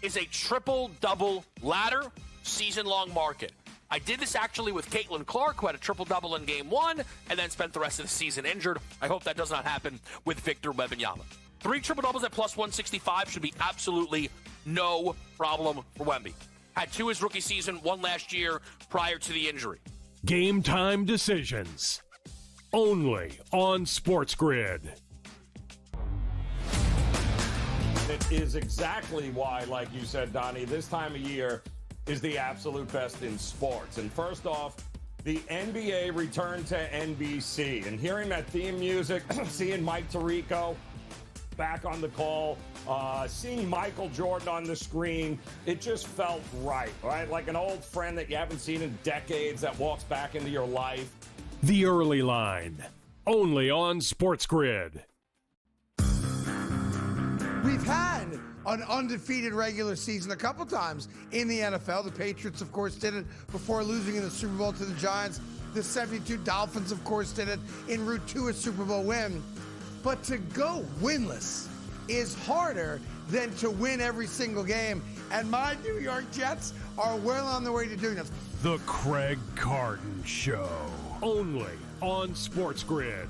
is a triple-double ladder season-long market. I did this actually with Caitlin Clark, who had a triple-double in Game 1 and then spent the rest of the season injured. I hope that does not happen with Victor Wembanyama. 3 triple-doubles at plus 165 should be absolutely no problem for Wemby. Had 2 his rookie season, 1 last year prior to the injury. Game time decisions. Only on SportsGrid. It is exactly why, like you said, Donnie, this time of year is the absolute best in sports. And first off, the NBA returned to NBC. And hearing that theme music, seeing Mike Tirico back on the call, seeing Michael Jordan on the screen, it just felt right? Like an old friend that you haven't seen in decades that walks back into your life. The early line, only on SportsGrid. We've had an undefeated regular season a couple times in the NFL. The Patriots, of course, did it before losing in the Super Bowl to the Giants. The 72 Dolphins, of course, did it en route to a Super Bowl win. But to go winless is harder than to win every single game. And my New York Jets are well on their way to doing this. The Craig Carton Show, only on SportsGrid.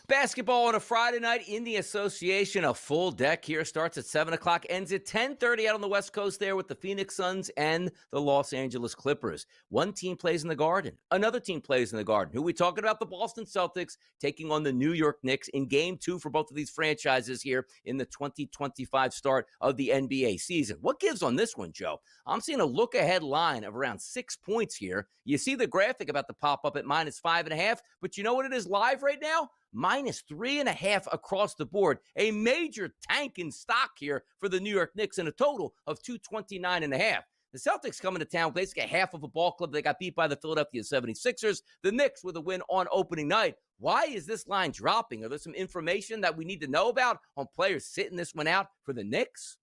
Basketball on a Friday night in the association. A full deck here starts at 7 o'clock, ends at 10:30 out on the West Coast there with the Phoenix Suns and the Los Angeles Clippers. One team plays in the Garden. Another team plays in the Garden. Who are we talking about? The Boston Celtics taking on the New York Knicks in Game 2 for both of these franchises here in the 2025 start of the NBA season. What gives on this one, Joe? I'm seeing a look-ahead line of around 6 points here. You see the graphic about to pop up at -5.5, but you know what it is live right now? -3.5 across the board. A major tank in stock here for the New York Knicks and a total of 229.5. The Celtics coming to town, basically half of a ball club. They got beat by the Philadelphia 76ers. The Knicks with a win on opening night. Why is this line dropping? Are there some information that we need to know about on players sitting this one out for the Knicks?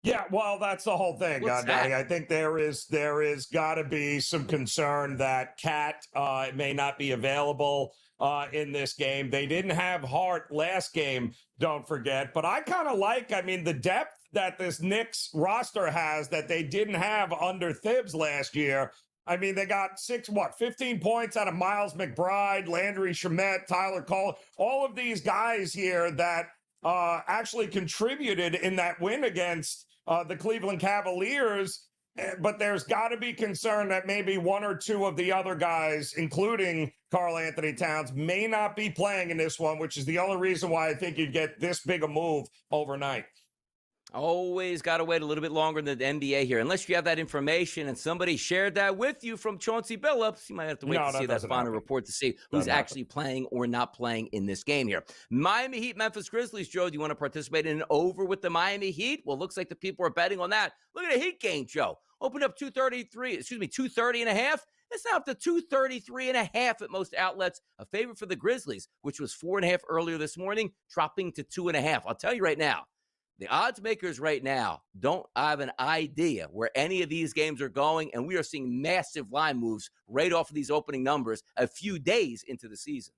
Yeah, well, that's the whole thing, Donnie. I think there is got to be some concern that Cat may not be available in this game. They didn't have Hart last game, don't forget. But I kind of the depth that this Knicks roster has that they didn't have under Thibs last year. I mean, they got 15 points out of Miles McBride, Landry Shamet, Tyler Cole, all of these guys here that actually contributed in that win against the Cleveland Cavaliers. But there's got to be concern that maybe one or two of the other guys, including Karl Anthony Towns, may not be playing in this one, which is the only reason why I think you'd get this big a move overnight. Always got to wait a little bit longer than the NBA here. Unless you have that information and somebody shared that with you from Chauncey Billups, you might have to wait to see that final report to see who's actually playing or not playing in this game here. Miami Heat, Memphis Grizzlies. Joe, do you want to participate in an over with the Miami Heat? Well, looks like the people are betting on that. Look at the Heat game, Joe. Opened up 230.5. It's now up to 233.5 at most outlets. A favorite for the Grizzlies, which was 4.5 earlier this morning, dropping to 2.5. I'll tell you right now, the odds makers right now don't have an idea where any of these games are going, and we are seeing massive line moves right off of these opening numbers a few days into the season.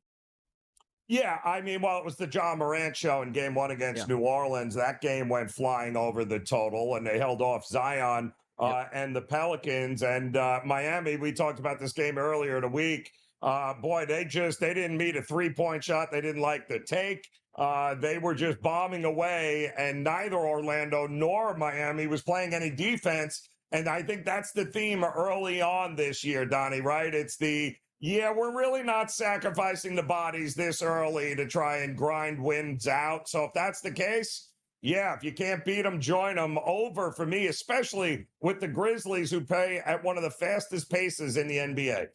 Yeah, I mean, well, it was the John Morant show in Game 1 against New Orleans. That game went flying over the total, and they held off Zion and the Pelicans. And Miami, we talked about this game earlier in the week. Boy, they didn't meet a three-point shot they didn't like to take. They were just bombing away, and neither Orlando nor Miami was playing any defense. And I think that's the theme early on this year, Donnie, right? It's we're really not sacrificing the bodies this early to try and grind wins out. So if that's the case, if you can't beat them, join them. Over for me, especially with the Grizzlies, who play at one of the fastest paces in the NBA.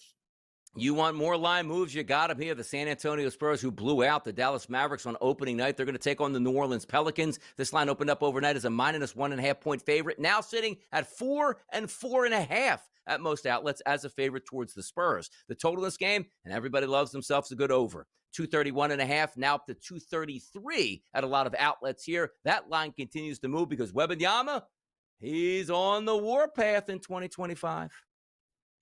You want more line moves? You got them here. The San Antonio Spurs, who blew out the Dallas Mavericks on opening night. They're going to take on the New Orleans Pelicans. This line opened up overnight as a -1.5 point favorite. Now sitting at 4 and 4.5 at most outlets as a favorite towards the Spurs. The total in this game, and everybody loves themselves a good over. 231.5, now up to 233 at a lot of outlets here. That line continues to move because Wembanyama, he's on the warpath in 2025.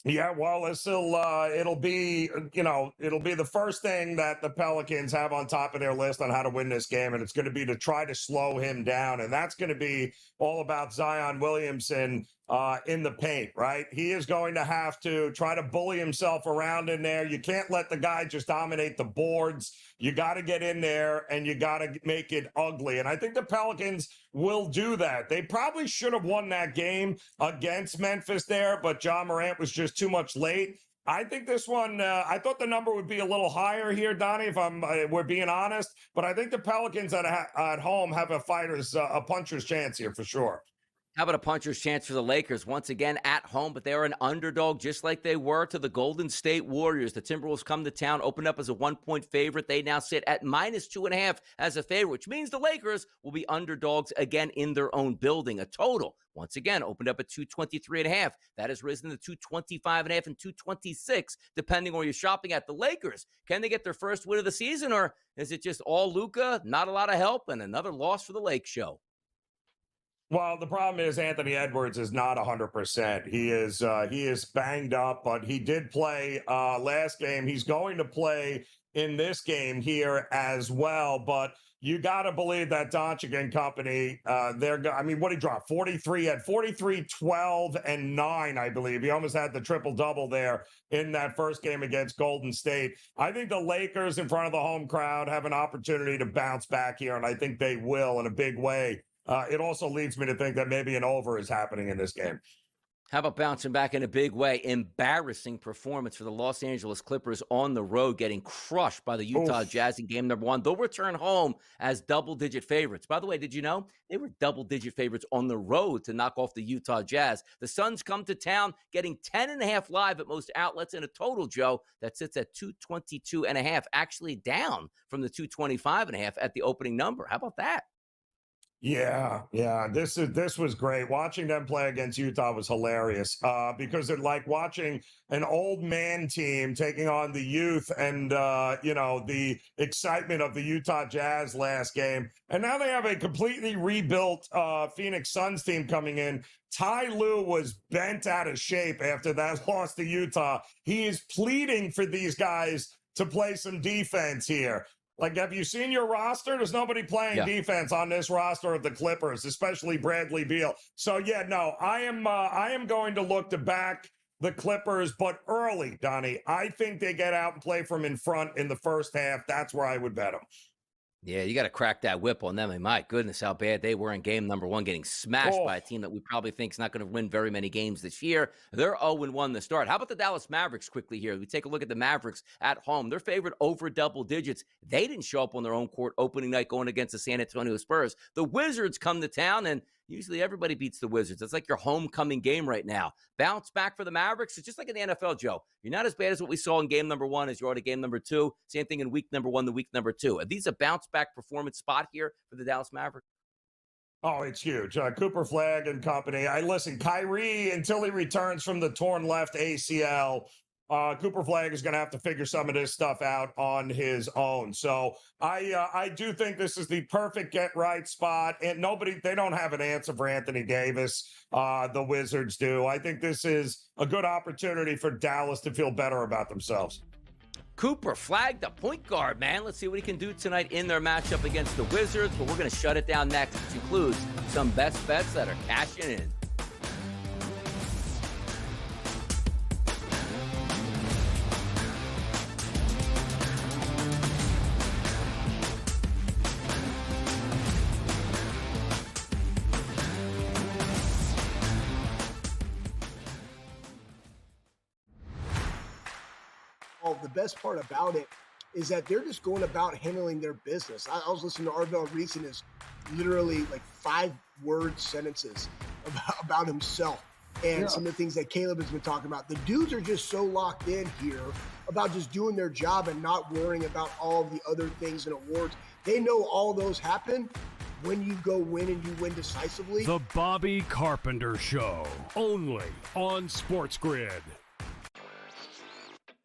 Yeah, well, it'll be the first thing that the Pelicans have on top of their list on how to win this game, and it's going to be to try to slow him down, and that's going to be all about Zion Williamson in the paint, right? He is going to have to try to bully himself around in there. You can't let the guy just dominate the boards. You got to get in there, and you got to make it ugly, and I think the Pelicans will do that. They probably should have won that game against Memphis there, but John Morant was just too much late. I think this one, I thought the number would be a little higher here, Donnie, if we're being honest, but I think the Pelicans at home have a puncher's chance here for sure. How about a puncher's chance for the Lakers? Once again, at home, but they are an underdog just like they were to the Golden State Warriors. The Timberwolves come to town, opened up as a 1-point favorite. They now sit at -2.5 as a favorite, which means the Lakers will be underdogs again in their own building. A total, once again, opened up at 223.5. That has risen to 225.5 and 226, depending on where you're shopping at. The Lakers, can they get their first win of the season, or is it just all Luka, not a lot of help, and another loss for the Lake Show? Well, the problem is Anthony Edwards is not 100%. He is banged up, but he did play last game. He's going to play in this game here as well. But you got to believe that Doncic and company, what did he drop? 43, had 43, 12, and 9, I believe. He almost had the triple-double there in that first game against Golden State. I think the Lakers in front of the home crowd have an opportunity to bounce back here, and I think they will in a big way. It also leads me to think that maybe an over is happening in this game. How about bouncing back in a big way? Embarrassing performance for the Los Angeles Clippers on the road, getting crushed by the Utah Jazz in game number 1. They'll return home as double-digit favorites. By the way, did you know they were double-digit favorites on the road to knock off the Utah Jazz? The Suns come to town, getting 10.5 live at most outlets in a total, Joe, that sits at 222.5, actually down from the 225.5 at the opening number. How about that? Yeah. This was great. Watching them play against Utah was hilarious because it's like watching an old man team taking on the youth and the excitement of the Utah Jazz last game. And now they have a completely rebuilt Phoenix Suns team coming in. Ty Lue was bent out of shape after that loss to Utah. He is pleading for these guys to play some defense here. Like, have you seen your roster? There's nobody playing defense on this roster of the Clippers, especially Bradley Beal. So, I am going to look to back the Clippers, but early, Donnie. I think they get out and play from in front in the first half. That's where I would bet them. Yeah, you got to crack that whip on them. And my goodness, how bad they were in game number 1, getting smashed by a team that we probably think is not going to win very many games this year. They're 0-1 to start. How about the Dallas Mavericks quickly here? We take a look at the Mavericks at home. They're favored over double digits. They didn't show up on their own court opening night going against the San Antonio Spurs. The Wizards come to town, and usually everybody beats the Wizards. It's like your homecoming game right now. Bounce back for the Mavericks. It's just like in the NFL, Joe. You're not as bad as what we saw in game number 1 as you are to game number 2. Same thing in week number 1 to week number 2. Are these a bounce back performance spot here for the Dallas Mavericks? Oh, it's huge. Cooper Flagg and company. Listen, Kyrie, until he returns from the torn left ACL, Cooper Flagg is going to have to figure some of this stuff out on his own. So I do think this is the perfect get-right spot, and they don't have an answer for Anthony Davis. The Wizards do. I think this is a good opportunity for Dallas to feel better about themselves. Cooper Flagg, the point guard, man. Let's see what he can do tonight in their matchup against the Wizards, but we're going to shut it down next, which includes some best bets that are cashing in. The best part about it is that they're just going about handling their business. I was listening to Arvell Reese and his literally like 5-word sentences about himself and some of the things that Caleb has been talking about. The dudes are just so locked in here about just doing their job and not worrying about all of the other things and awards. They know all those happen when you go win and you win decisively. The Bobby Carpenter Show, only on SportsGrid.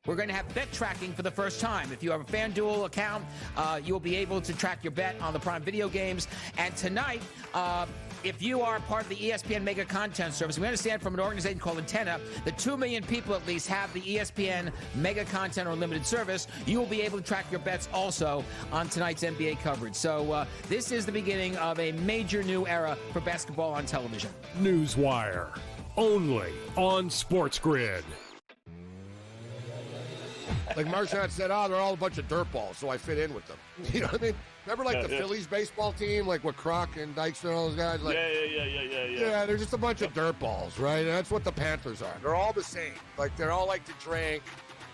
We're going to have bet tracking for the first time. If you have a FanDuel account, you'll be able to track your bet on the Prime Video games. And tonight, if you are part of the ESPN Mega Content Service, we understand from an organization called Antenna that 2 million people at least have the ESPN Mega Content or Limited service. You will be able to track your bets also on tonight's NBA coverage. So this is the beginning of a major new era for basketball on television. Newswire, only on SportsGrid. Like Marchand said, they're all a bunch of dirtballs, so I fit in with them. You know what I mean? Remember, like, the Phillies baseball team, like with Kroc and Dykstra and all those guys? Like, yeah, they're just a bunch of dirtballs, right? And that's what the Panthers are. They're all the same. Like, they're all like to drink.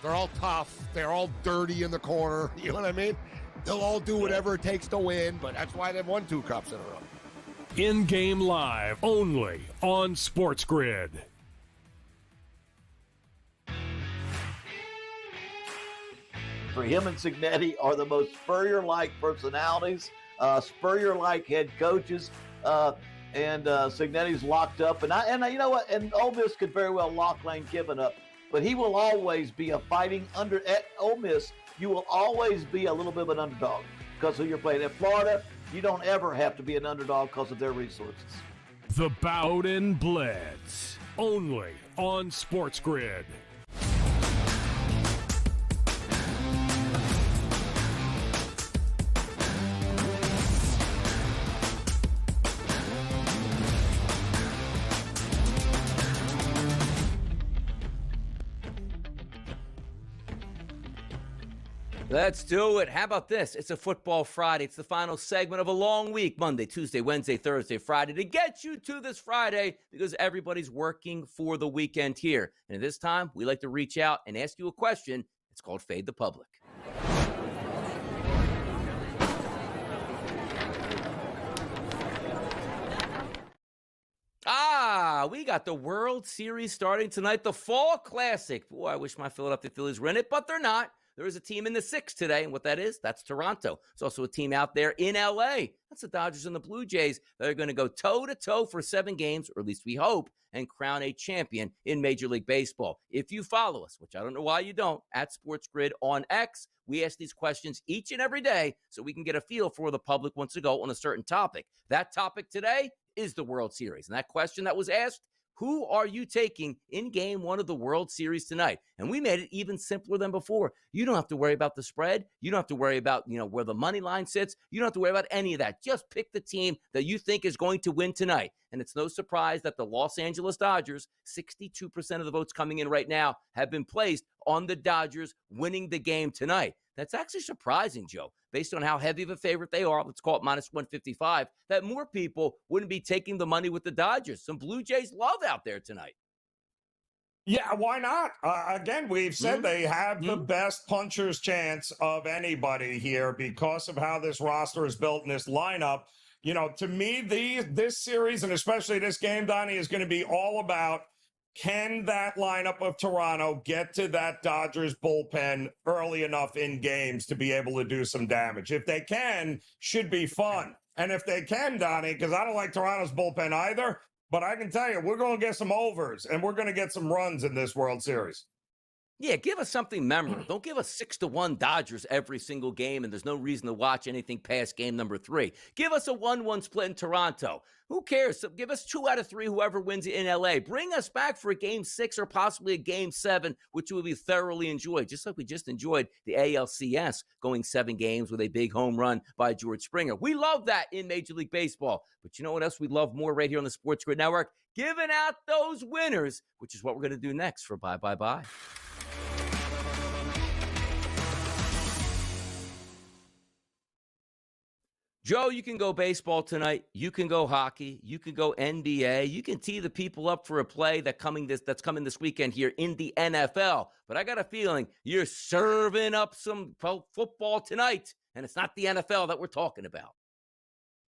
They're all tough. They're all dirty in the corner. You know what I mean? They'll all do whatever it takes to win, but that's why they've won 2 cups in a row. In-game live, only on SportsGrid. For him and Signetti are the most Spurrier-like personalities, Spurrier-like head coaches, and Signetti's locked up. And you know what? And Ole Miss could very well lock Lane Kiffin up, but he will always be a fighting under. At Ole Miss, you will always be a little bit of an underdog because of who you're playing. At Florida, you don't ever have to be an underdog because of their resources. The Bowden Blitz, only on SportsGrid. Let's do it. How about this? It's a football Friday. It's the final segment of a long week, Monday, Tuesday, Wednesday, Thursday, Friday, to get you to this Friday because everybody's working for the weekend here. And at this time, we like to reach out and ask you a question. It's called Fade the Public. We got the World Series starting tonight, the Fall Classic. Boy, I wish my Philadelphia Phillies were in it, but they're not. There is a team in the 6 today, and what that is, that's Toronto. There's also a team out there in L.A. That's the Dodgers and the Blue Jays. They're going to go toe-to-toe for 7 games, or at least we hope, and crown a champion in Major League Baseball. If you follow us, which I don't know why you don't, at SportsGrid on X, we ask these questions each and every day so we can get a feel for where the public wants to go on a certain topic. That topic today is the World Series. And that question that was asked, who are you taking in game 1 of the World Series tonight? And we made it even simpler than before. You don't have to worry about the spread. You don't have to worry about, where the money line sits. You don't have to worry about any of that. Just pick the team that you think is going to win tonight. And it's no surprise that the Los Angeles Dodgers, 62% of the votes coming in right now, have been placed on the Dodgers winning the game tonight. That's actually surprising, Joe, based on how heavy of a favorite they are. Let's call it minus 155, that more people wouldn't be taking the money with the Dodgers. Some Blue Jays love out there tonight. Yeah, why not? Again, we've said they have the best puncher's chance of anybody here because of how this roster is built in this lineup. To me, this series, and especially this game, Donnie, is going to be all about, can that lineup of Toronto get to that Dodgers bullpen early enough in games to be able to do some damage? If they can, should be fun. And if they can, Donnie, because I don't like Toronto's bullpen either, but I can tell you, we're going to get some overs, and we're going to get some runs in this World Series. Yeah, give us something memorable. Don't give us 6-1 Dodgers every single game, and there's no reason to watch anything past game number 3. Give us a 1-1 split in Toronto. Who cares? So give us 2 out of 3, whoever wins in L.A. Bring us back for a game 6 or possibly a game 7, which will be thoroughly enjoyed, just like we just enjoyed the ALCS going 7 games with a big home run by George Springer. We love that in Major League Baseball. But you know what else we love more right here on the SportsGrid Network? Giving out those winners, which is what we're going to do next for Bye, Bye, Bye. Joe, you can go baseball tonight. You can go hockey. You can go NBA. You can tee the people up for a play that's coming this weekend here in the NFL. But I got a feeling you're serving up some football tonight, and it's not the NFL that we're talking about.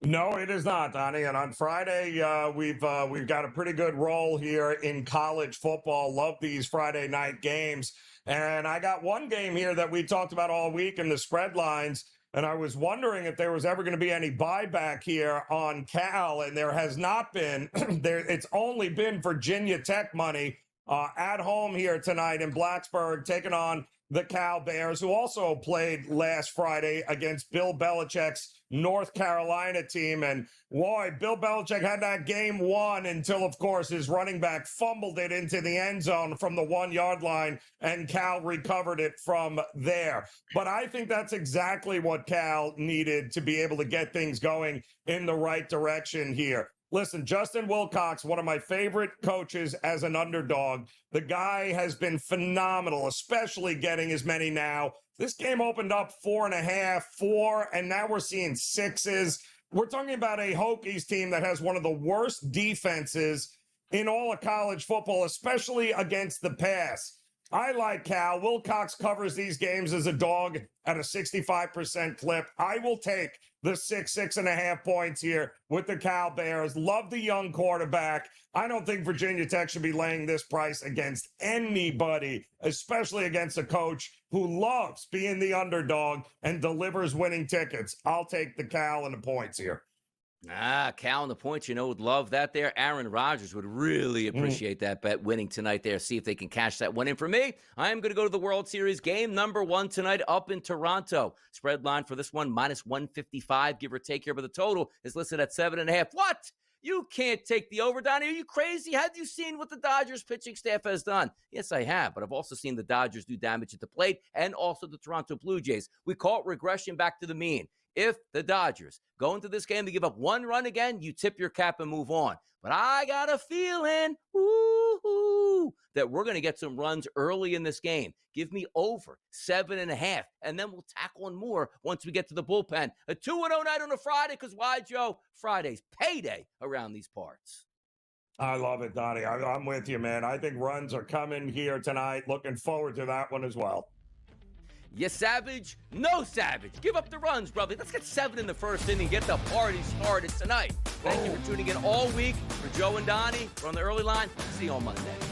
No, it is not, Donnie. And on Friday, we've got a pretty good roll here in college football. Love these Friday night games. And I got one game here that we talked about all week in the spread lines. And I was wondering if there was ever going to be any buyback here on Cal, and there has not been. It's only been Virginia Tech money at home here tonight in Blacksburg, taking on the Cal Bears, who also played last Friday against Bill Belichick's North Carolina team. And boy, Bill Belichick had that game won until, of course, his running back fumbled it into the end zone from the 1-yard line, and Cal recovered it from there. But I think that's exactly what Cal needed to be able to get things going in the right direction here. Listen, Justin Wilcox, one of my favorite coaches as an underdog. The guy has been phenomenal, especially getting as many now. This game opened up 4.5, 4, and now we're seeing 6s. We're talking about a Hokies team that has one of the worst defenses in all of college football, especially against the pass. I like Cal. Wilcox covers these games as a dog at a 65% clip. I will take the 6.5 points here with the Cal Bears. Love the young quarterback. I don't think Virginia Tech should be laying this price against anybody, especially against a coach who loves being the underdog and delivers winning tickets. I'll take the Cal and the points here. Cal and the points, would love that there. Aaron Rodgers would really appreciate that bet winning tonight there. See if they can cash that one in. For me, I am going to go to the World Series game number 1 tonight up in Toronto. Spread line for this one, minus 155, give or take here, but the total is listed at 7.5. What? You can't take the over, Donnie. Are you crazy? Have you seen what the Dodgers pitching staff has done? Yes, I have, but I've also seen the Dodgers do damage at the plate and also the Toronto Blue Jays. We call it regression back to the mean. If the Dodgers go into this game to give up one run again, you tip your cap and move on. But I got a feeling, that we're going to get some runs early in this game. Give me over 7.5, and then we'll tack on more once we get to the bullpen. A 2-0 night on a Friday, because why, Joe? Friday's payday around these parts. I love it, Donnie. I'm with you, man. I think runs are coming here tonight. Looking forward to that one as well. You savage? No savage. Give up the runs, brother. Let's get 7 in the first inning. Get the party started tonight. Thank you for tuning in all week. For Joe and Donnie, we're on the early line. See you on Monday.